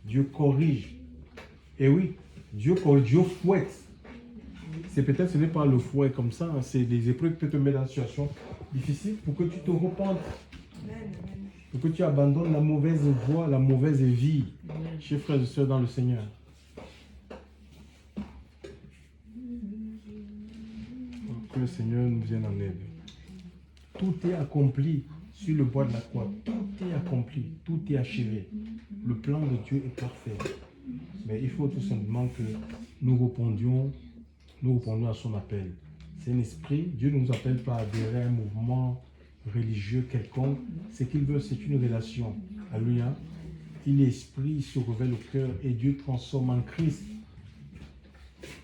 Dieu corrige. Et oui, Dieu corrige, Dieu fouette. C'est peut-être, ce n'est pas le fouet comme ça, c'est des épreuves qui peuvent te mettre dans une situation difficile pour que tu te repentes. Pour que tu abandonnes la mauvaise voie, la mauvaise vie. Chers frères et sœurs dans le Seigneur. Que le Seigneur nous vienne en aide. Tout est accompli sur le bois de la croix. Tout est accompli. Tout est achevé. Le plan de Dieu est parfait. Mais il faut tout simplement que nous répondions à son appel. C'est un esprit. Dieu ne nous appelle pas à adhérer à un mouvement religieux quelconque. Ce qu'il veut, c'est une relation. Alléluia. Il est esprit, il se révèle au cœur et Dieu transforme en Christ.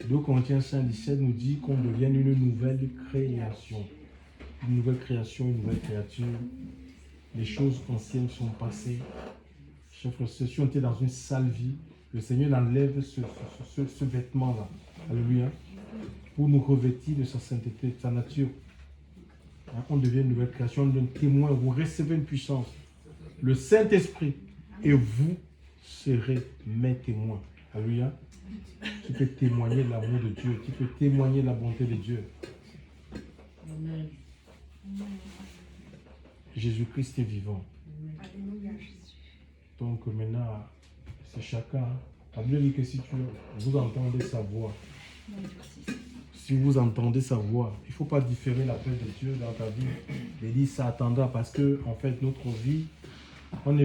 2 Corinthiens 5:17 nous dit qu'on devienne une nouvelle création. Une nouvelle création, une nouvelle créature. Les choses anciennes sont passées. Chers frères, si on était dans une sale vie, le Seigneur enlève ce vêtement-là. Alléluia. Pour nous revêtir de sa sainteté, de sa nature. On devient une nouvelle création, un témoin. Vous recevez une puissance. Le Saint-Esprit. Et vous serez mes témoins. Alléluia. Tu peux témoigner l'amour de Dieu. Tu peux témoigner la bonté de Dieu. Amen. Jésus-Christ est vivant. Alléluia, Jésus. Donc maintenant, c'est chacun. La Bible dit que si vous entendez sa voix, si vous entendez sa voix, il ne faut pas différer l'appel de Dieu dans ta vie. Il dit ça attendra parce que en fait notre vie, on ne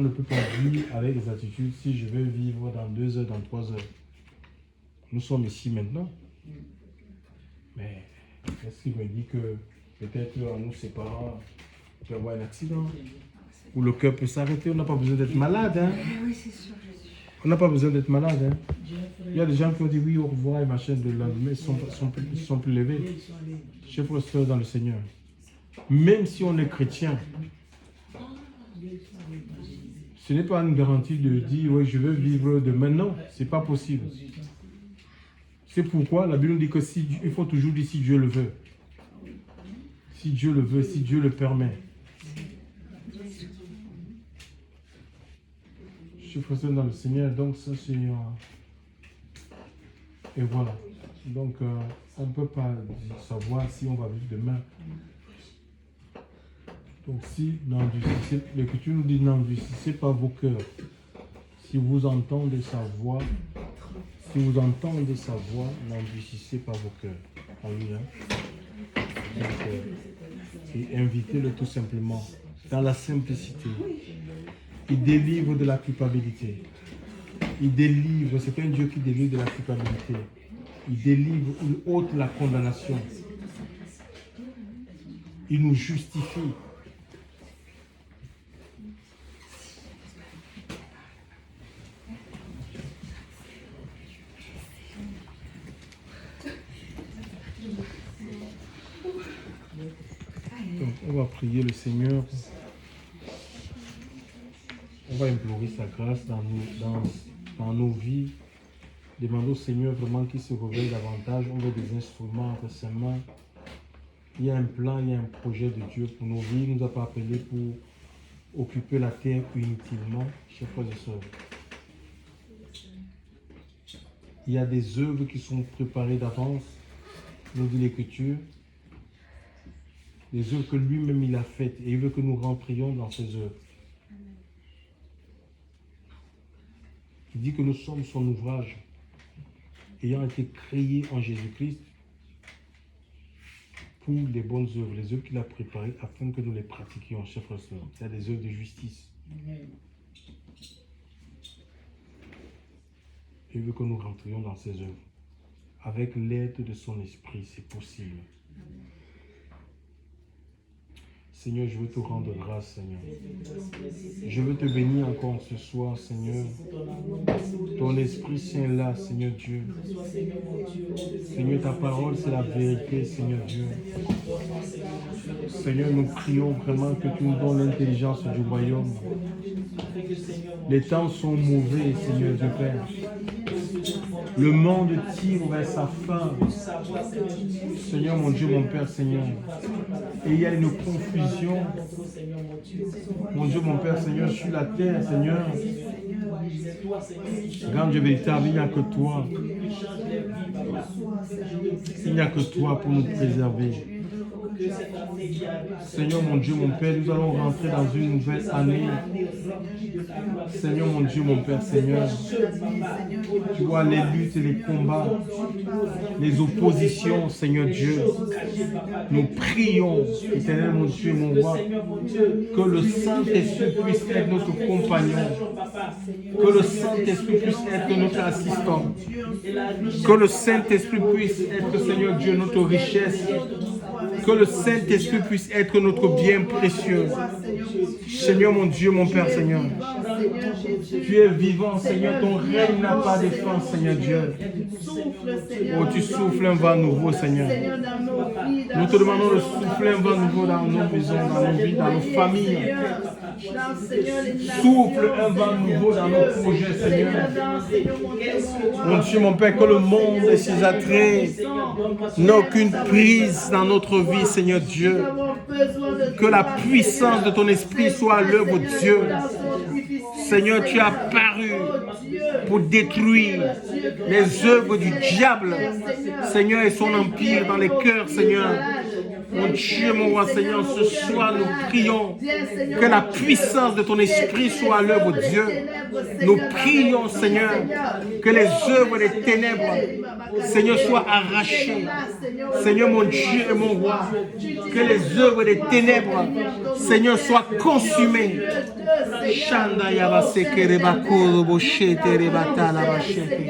peut pas vivre avec des attitudes. Si je veux vivre dans 2 heures, dans 3 heures, nous sommes ici maintenant. Mais est-ce qu'il me dit que peut-être en nous séparant, il peut y avoir un accident où le cœur peut s'arrêter? On n'a pas besoin d'être malade. Oui, c'est sûr, Jésus. On n'a pas besoin d'être malade. Il y a des gens qui ont dit oui au revoir et machin de lendemain, ils sont plus levés. Chers frères et sœurs dans le Seigneur, Même si on est chrétien, ce n'est pas une garantie de dire, oui, je veux vivre de maintenant. Ce n'est pas possible. C'est pourquoi la Bible dit que il faut toujours dire si Dieu le veut. Si Dieu le veut, si Dieu le permet. Je suis frère dans le Seigneur, donc ça c'est... et voilà. Donc on ne peut pas savoir si on va vivre demain. Donc si l'Écriture nous dit n'endurcissez pas vos cœurs. Si vous entendez sa voix, n'endurcissez pas vos cœurs. Alléluia. Et invitez-le tout simplement dans la simplicité. Il délivre de la culpabilité. Il délivre, c'est un Dieu qui délivre de la culpabilité. Il délivre, il ôte la condamnation. Il nous justifie. Donc, on va prier le Seigneur. On va implorer sa grâce dans nos vies. Demandons au Seigneur vraiment qu'il se révèle davantage. On veut des instruments entre ses mains. Il y a un plan, il y a un projet de Dieu pour nos vies. Il ne nous a pas appelés pour occuper la terre inutilement, chers frères et sœurs. Il y a des œuvres qui sont préparées d'avance, nous dit l'Écriture. Des œuvres que lui-même il a faites et il veut que nous rentrions dans ces œuvres. Il dit que nous sommes son ouvrage, ayant été créés en Jésus-Christ pour les bonnes œuvres, les œuvres qu'il a préparées afin que nous les pratiquions, chers frères et sœurs. C'est des œuvres de justice. Il veut que nous rentrions dans ces œuvres. Avec l'aide de son esprit, c'est possible. Seigneur, je veux te rendre grâce, Seigneur. Je veux te bénir encore ce soir, Seigneur. Ton Esprit Saint là, Seigneur Dieu. Seigneur, ta parole, c'est la vérité, Seigneur Dieu. Seigneur, nous prions vraiment que tu nous donnes l'intelligence du royaume. Les temps sont mauvais, Seigneur Dieu Père. Le monde tire vers sa fin. Seigneur, mon Dieu, mon Père, Seigneur. Et il y a une confusion. Mon Dieu, mon Père, Seigneur, sur la terre, Seigneur. Grand Dieu véritable, il n'y a que toi. Il n'y a que toi pour nous préserver. Seigneur, mon Dieu, mon Père, nous allons rentrer dans une nouvelle année. Seigneur, mon Dieu, mon Père, Seigneur. Tu vois les luttes et les combats, les oppositions, Seigneur Dieu. Nous prions, éternel, mon Dieu, mon roi, que le Saint-Esprit puisse être notre compagnon. Que le Saint-Esprit puisse être notre assistant. Que le Saint-Esprit puisse être, Seigneur Dieu, notre richesse. Que le Saint-Esprit puisse être notre bien précieux. Seigneur, mon Dieu, mon Père, Seigneur. Tu es vivant, Seigneur. Ton règne n'a pas de fin, Seigneur Dieu. Oh, tu souffles un vent nouveau, Seigneur. Nous te demandons de souffler un vent nouveau dans nos maisons, dans nos vies, dans nos familles. Souffle un vent nouveau dans nos projets, Seigneur. Mon Dieu, mon Père, que le monde et ses attraits n'aient aucune prise dans notre vie, Seigneur Dieu. Que la puissance de ton esprit soit à l'œuvre, Dieu. Seigneur, tu as apparu pour détruire les œuvres du diable, Seigneur, et son empire dans les cœurs, Seigneur. Mon Dieu, mon roi, Seigneur, ce soir, nous prions que la puissance de ton esprit soit à l'œuvre, Dieu. Nous prions, Seigneur, que les œuvres des ténèbres, Seigneur, soient arrachées. Seigneur, mon Dieu et mon roi, que les œuvres des ténèbres, Seigneur, soient consumées. Shanda yabaseke bakuru boshete rebata la bashete.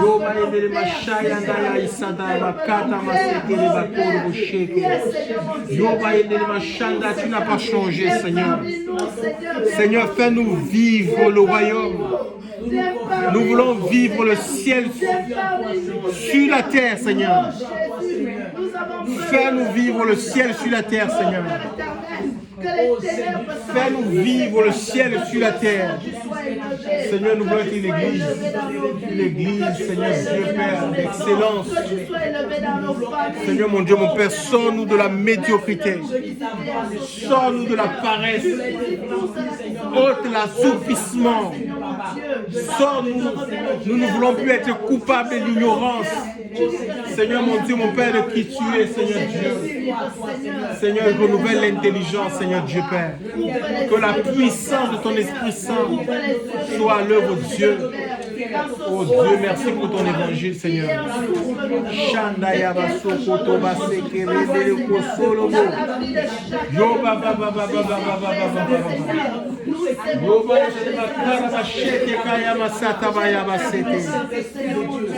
Yoba edele mashaya ndaya isada bakata maseke bakuru boshete. Yoba edele mashanda, tu n'as pas changé, Seigneur. Seigneur, fais-nous vivre le royaume. Nous voulons vivre le ciel sur la terre, Seigneur. Fais-nous vivre le ciel sur la terre, Seigneur. Fais-nous vivre le ciel sur la terre. Seigneur, nous voulons être une église, Seigneur Dieu Père, d'excellence. Seigneur mon Dieu, mon Père, sors-nous de la médiocrité. Sors-nous de la paresse. Ôte l'assoupissement. Sors-nous. Nous ne voulons plus être coupables de l'ignorance. Seigneur mon Dieu, mon Père, de qui tu es, Seigneur Dieu. Seigneur, renouvelle l'intelligence, Seigneur Dieu Père. Que la puissance de ton Esprit Saint soit à l'œuvre, Dieu. Oh Dieu, merci pour ton évangile, Seigneur.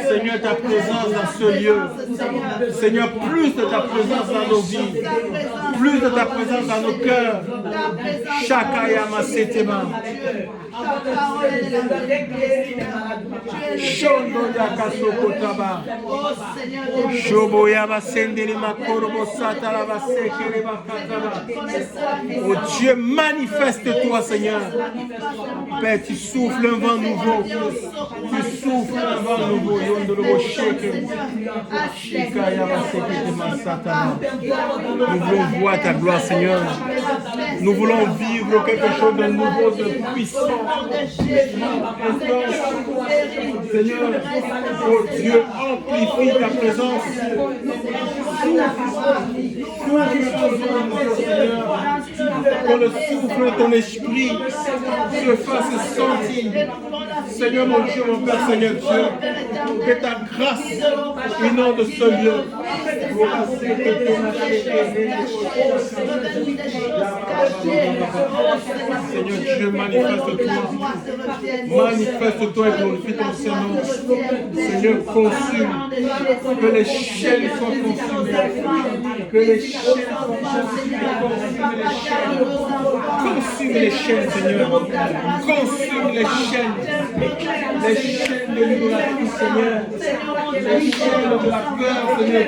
Seigneur, ta présence dans ce lieu. Seigneur, plus de ta présence dans nos vies. Plus de ta présence dans nos cœurs. Shakayama Setema. Shondo Yakasoko Taba. Shobo Yaba Sendele Makorobo Satala Basekere Bakataba. Oh Dieu, manifeste-toi, Seigneur. Père, tu souffles un vent nouveau. Tu souffles un vent nouveau. Yondolo Sheke. Shika Yaba Sekere Masatala. Nous voulons voir ta gloire, Seigneur. Nous voulons vivre quelque chose de nouveau, de puissant. Seigneur, oh Dieu, amplifie ta présence. Que le souffle de ton esprit se fasse sentir. Seigneur mon Dieu, mon Père, Seigneur Dieu, que ta grâce inonde ce lieu. Seigneur Dieu, manifeste-toi. Manifeste-toi et glorifie ton Seigneur. Seigneur, consume. Que les chaînes soient consumées. Que les chaînes soient consumées. Consume les chaînes, Seigneur. Consume les chaînes. Les chaînes de l'idolâtrie, Seigneur. Les chaînes de la peur, Seigneur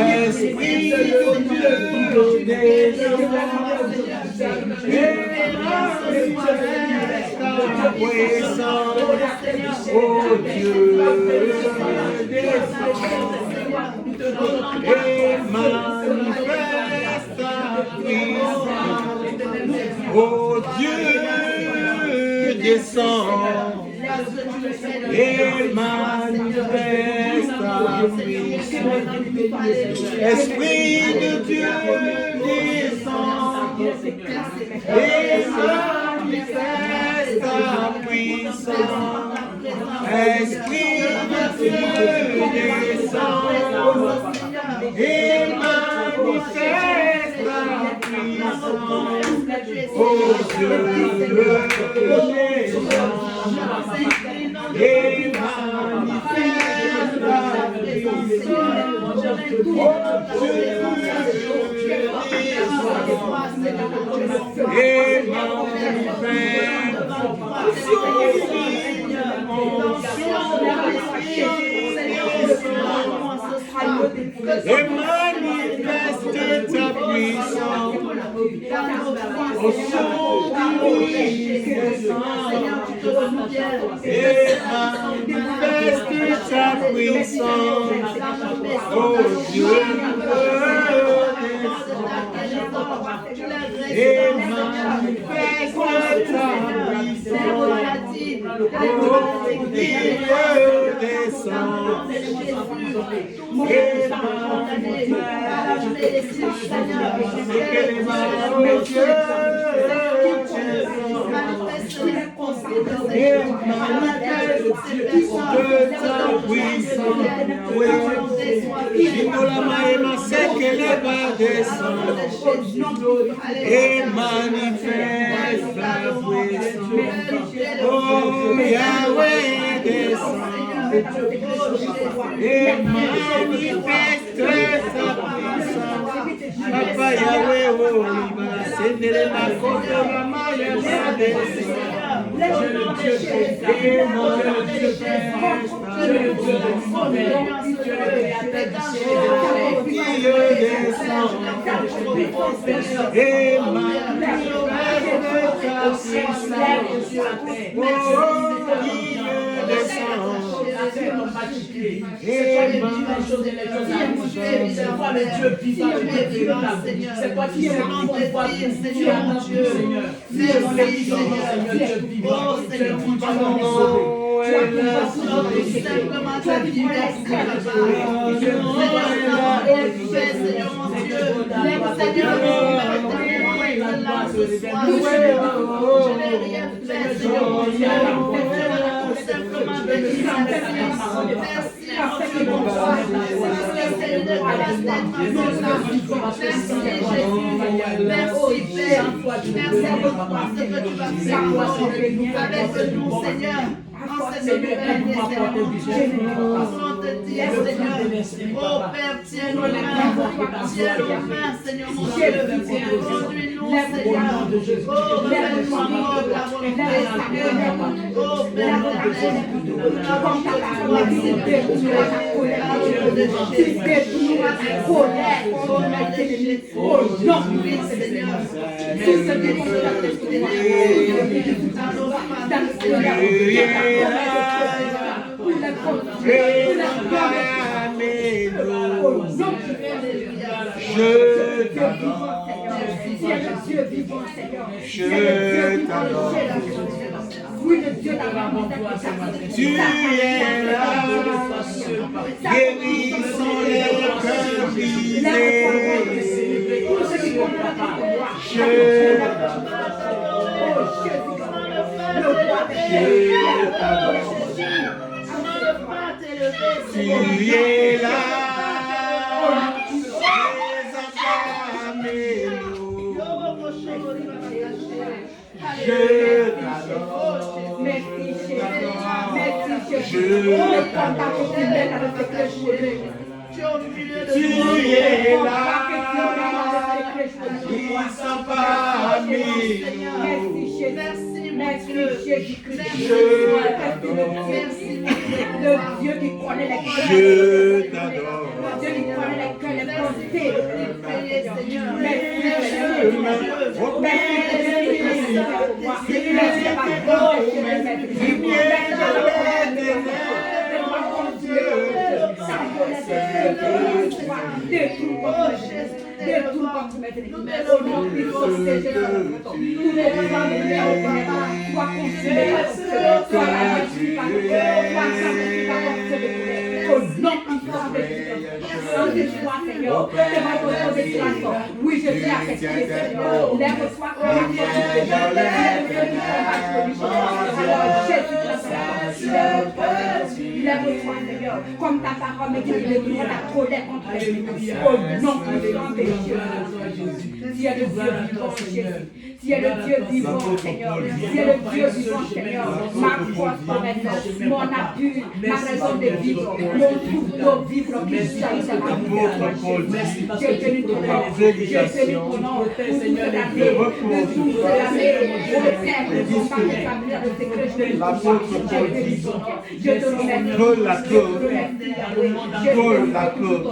Esprit de Dieu descend ta puissance, oh Dieu descend et manifeste ta puissance, oh Dieu descend et manifeste ta puissance. Esprit de Dieu descend et manifeste ta puissance. Esprit de Dieu descend et manifeste ta puissance. Oh Dieu descend et manifeste ta puissance. Et manifeste ta puissance au son et manifeste ta puissance, oh Dieu. et manifeste ta puissance. Dieu descend et manifeste ta puissance. Oh Yahweh descend et manifeste sa puissance. Papa Yahweh, oh, il va s'aider ma côte, maman, il va descendre. Et c'est toi qui es le Seigneur, Dieu, Seigneur. Oh Seigneur, mon Dieu, simplement ta vie, merci Seigneur, mon Dieu, Seigneur, simplement merci Père, merci pour ce que tu vas faire avec nous, Seigneur. Oh Père, tiens nos mains, Seigneur mon Dieu, conduis-nous, Seigneur. Oh, fais-nous encore la volonté, Seigneur. Oh Père, nous n'avons que toi, Seigneur. Oh non, Seigneur. Je t'adore. Oui, le Dieu d'amour, tu es là, guérissons les cœurs brisés. Je t'adore. Tu es là, je t'adore. merci, Je tu es là, qui sont parmi nous. Merci Jésus-Christ. Je t'adore. Le Dieu qui connaît les cœurs. Je t'adore. Dieu qui connaît les cœurs, les pensées. Oui, je suis affecté. Lève-toi lève-toi, Seigneur. Comme ta parole me dit, il est toujours la colère contre les ennemis. Au nom puissant de Jésus. Tu es le Dieu vivant, Jésus. Tu es le Dieu vivant, Seigneur. Tu es le Dieu vivant, Seigneur. Ma force, mon appui, ma raison de vivre, mon tout vivre qui jaillit de ma vie. J'ai tenu ton nom. J'ai tenu ton nom. Pour toute l'année. Pour toute l'année. Pour le Père, pour combattre l'établir le secret. Je te remercie. Je te remercie. Paul la côte. Paul la côte.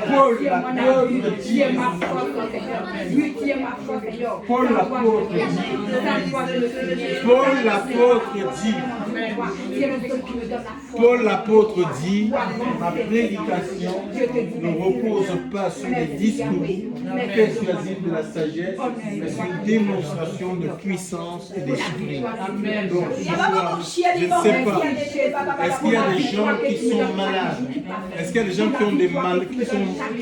Paul la côte. Tu es ma force, Seigneur. Oui, tu es ma force. toi, Seigneur. Paul l'apôtre dit, Paul l'apôtre dit, Paul l'apôtre dit, ma prédication ne repose pas sur les discours persuasifs de la sagesse, mais sur une démonstration de puissance et d'esprit. Donc, ce soir, je ne sais pas, est-ce qu'il y a des gens qui sont malades? Est-ce qu'il y a des gens qui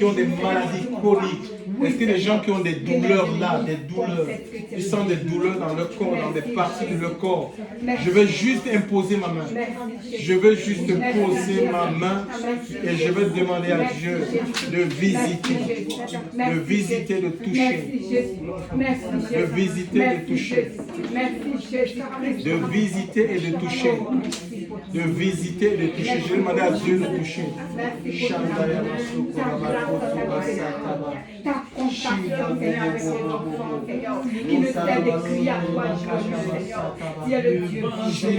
ont des maladies chroniques? Est-ce qu'il y a des gens qui ont des douleurs là, des douleurs? Ils sentent des douleurs dans leur corps, dans des parties de leur corps. Je vais juste imposer ma main. Je vais juste poser ma main et je vais demander à Dieu de visiter, de toucher, de visiter, de toucher, de visiter et de toucher, de visiter et de toucher. Je vais demander à Dieu de toucher. Ta compassion, Seigneur, avec ton enfant, Seigneur, qui ne cesse de crier à toi, Seigneur. Tu es le Dieu vivant, tu es le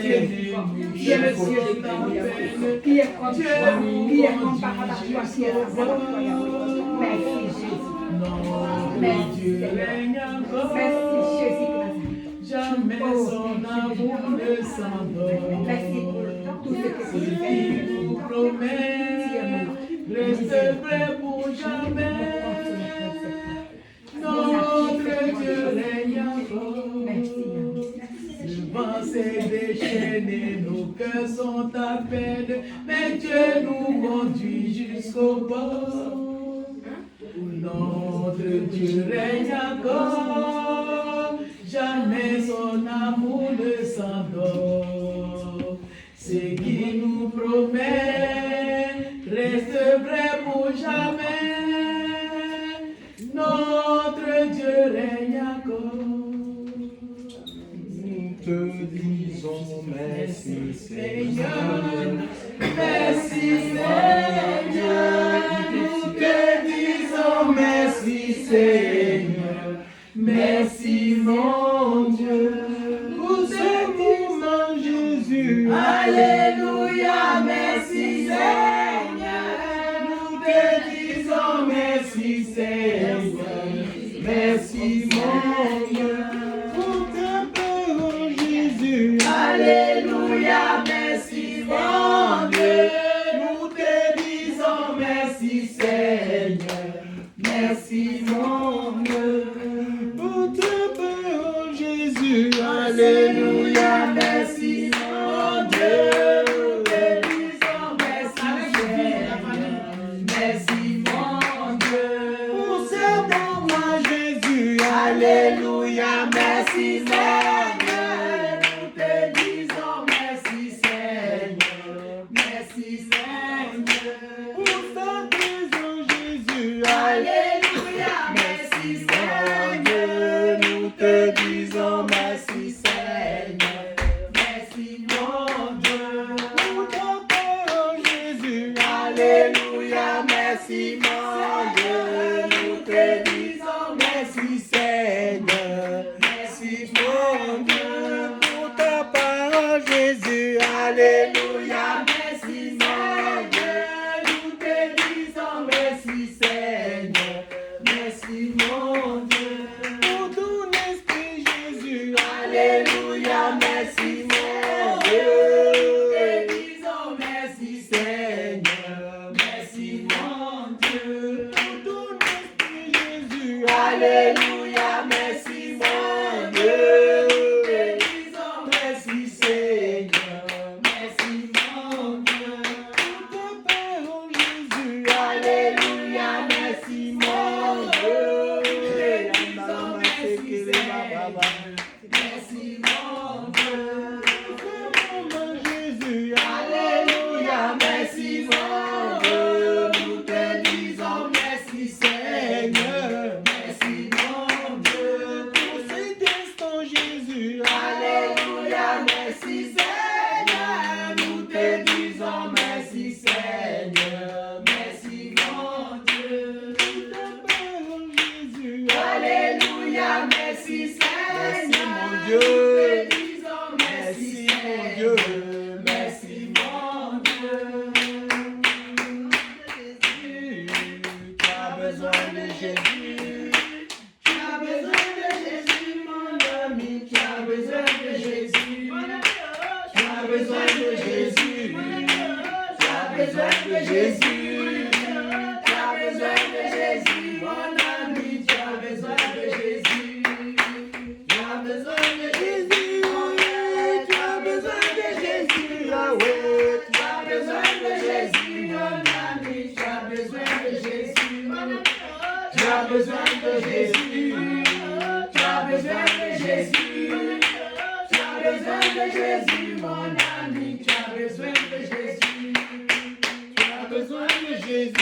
Dieu vivant, tu es le Dieu vivant, qui est comme toi, qui est comparable à toi, qui est semblable à toi. Merci Jésus. Merci Seigneur. Merci Jésus. Jamais son amour ne s'endort. Merci pour tout ce que tu Il fais. nous promet, reste vrai pour jamais. Notre Dieu règne encore. Le vent s'est déchaîné, nos cœurs sont à peine, mais Dieu nous conduit jusqu'au bord. Notre Dieu règne encore, jamais son amour ne s'endort. Ce qui nous promet reste vrai pour jamais. Notre Dieu règne encore. Nous te disons merci, Seigneur, merci Seigneur, nous te disons merci Seigneur, merci mon Dieu, nous te disons Jésus, alléluia, merci Seigneur, nous te disons merci Seigneur, merci mon Dieu, nous t'appelons Jésus, alléluia, merci mon Dieu, nous te disons merci Seigneur, merci mon Dieu, nous t'appelons Jésus, alléluia, merci mon Dieu, nous te disons merci Seigneur, merci mon Dieu, pour ce bon moi Jésus, alléluia, merci Seigneur, nous te disons merci Seigneur, merci Seigneur, pour ce bon Jésus, alléluia, merci Seigneur, nous te disons merci Seigneur, merci mon Dieu, nous t'appelons Jésus, alléluia, merci mon Dieu, nous te disons merci Seigneur, merci mon Dieu, pour ta parole Jésus, alléluia, merci mon Dieu, nous te disons merci Seigneur, merci mon Dieu, pour ton esprit Jésus, alléluia, merci mon Dieu, nous te disons merci Seigneur, merci mon Dieu, pour ton esprit Jésus, alléluia, merci mon Dieu, nous te disons merci Seigneur, merci mon Dieu, pour ta parole Jésus, alléluia, merci mon Dieu, nous te disons merci Seigneur, merci mon Dieu, pour Jésus, alléluia, merci mon Dieu, nous te disons merci Seigneur, merci mon Dieu, pour cet instant Jésus, alléluia, merci Seigneur, nous te disons merci Seigneur, merci mon Dieu, pour ta parole Jésus, alléluia, merci Seigneur, mon Dieu, nous te disons merci Seigneur, merci mon Dieu, tu as besoin de Jésus, tu as de Jésus. Tu as besoin de Jésus, mon ami. Tu as besoin de Jésus. Tu as besoin de Jésus. Tu as besoin de Jésus, Yahweh. Tu as besoin de Jésus, mon ami. Tu as besoin de Jésus. Tu as besoin de Jésus. Tu as besoin de Jésus. Tu as besoin de Jésus, mon ami. Tu as besoin de Jésus. Tu as besoin de Jésus.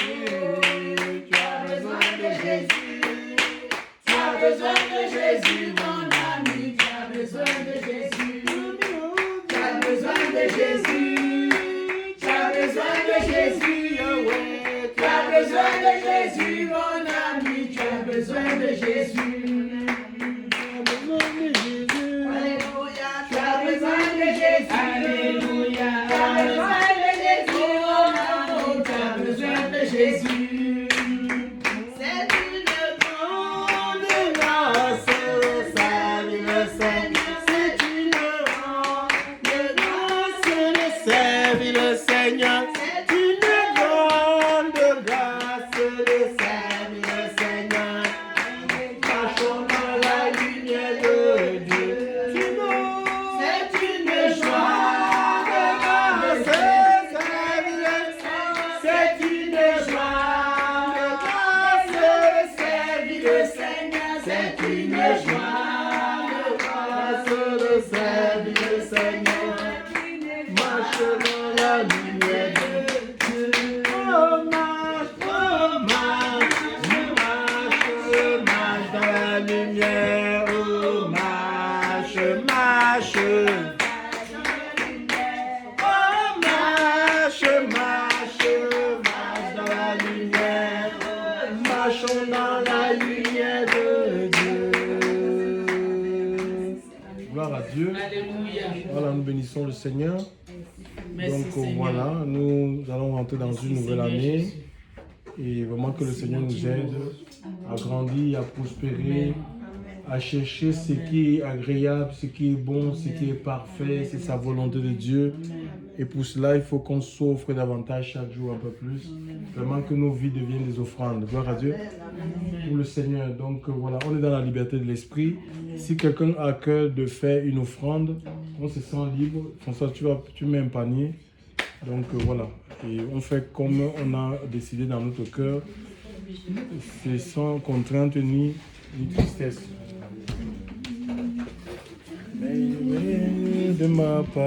Tu as besoin de Jésus. Tu as besoin de Jésus, mon ami. Tu as besoin de Jésus. Tu as besoin de Jésus. Tu as besoin de Jésus, Yahweh. Tu as besoin de Jésus, mon ami. Tu as besoin de Jésus. Alléluia. Tu as besoin de Jésus. Alléluia. Tu as besoin de Jésus, mon amour. Tu as besoin de Jésus. C'est une grande grâce, salue le Seigneur. C'est une grande grâce, le servir le Seigneur. C'est une grande grâce, le servir le Seigneur. Marchons dans la lumière de Dieu. C'est une joie de grâce, servir le Seigneur. C'est une joie de grâce, servir le Seigneur. C'est une joie de grâce, de servir le Seigneur. Marche dans la lumière de Dieu. Oh, marche, marche dans la lumière. Oh, marche, marche. Oh, marche, marche dans la lumière. Marchons dans la lumière de Dieu. Gloire à Dieu. Alléluia. Voilà, nous bénissons le Seigneur. Merci, Donc Seigneur. voilà, nous allons rentrer dans une nouvelle Seigneur année. Jésus. Et vraiment que le Seigneur nous aide à grandir, à prospérer, à chercher ce qui est agréable, ce qui est bon, ce qui est parfait, c'est sa volonté de Dieu. Et pour cela, il faut qu'on s'offre davantage chaque jour un peu plus. Vraiment que nos vies deviennent des offrandes. Gloire à Dieu pour le Seigneur. Donc voilà, on est dans la liberté de l'esprit. Si quelqu'un a à cœur de faire une offrande, on se sent libre. François, tu mets un panier. Donc voilà, et on fait comme on a décidé dans notre cœur. C'est sans contrainte ni tristesse. Mais de ma part.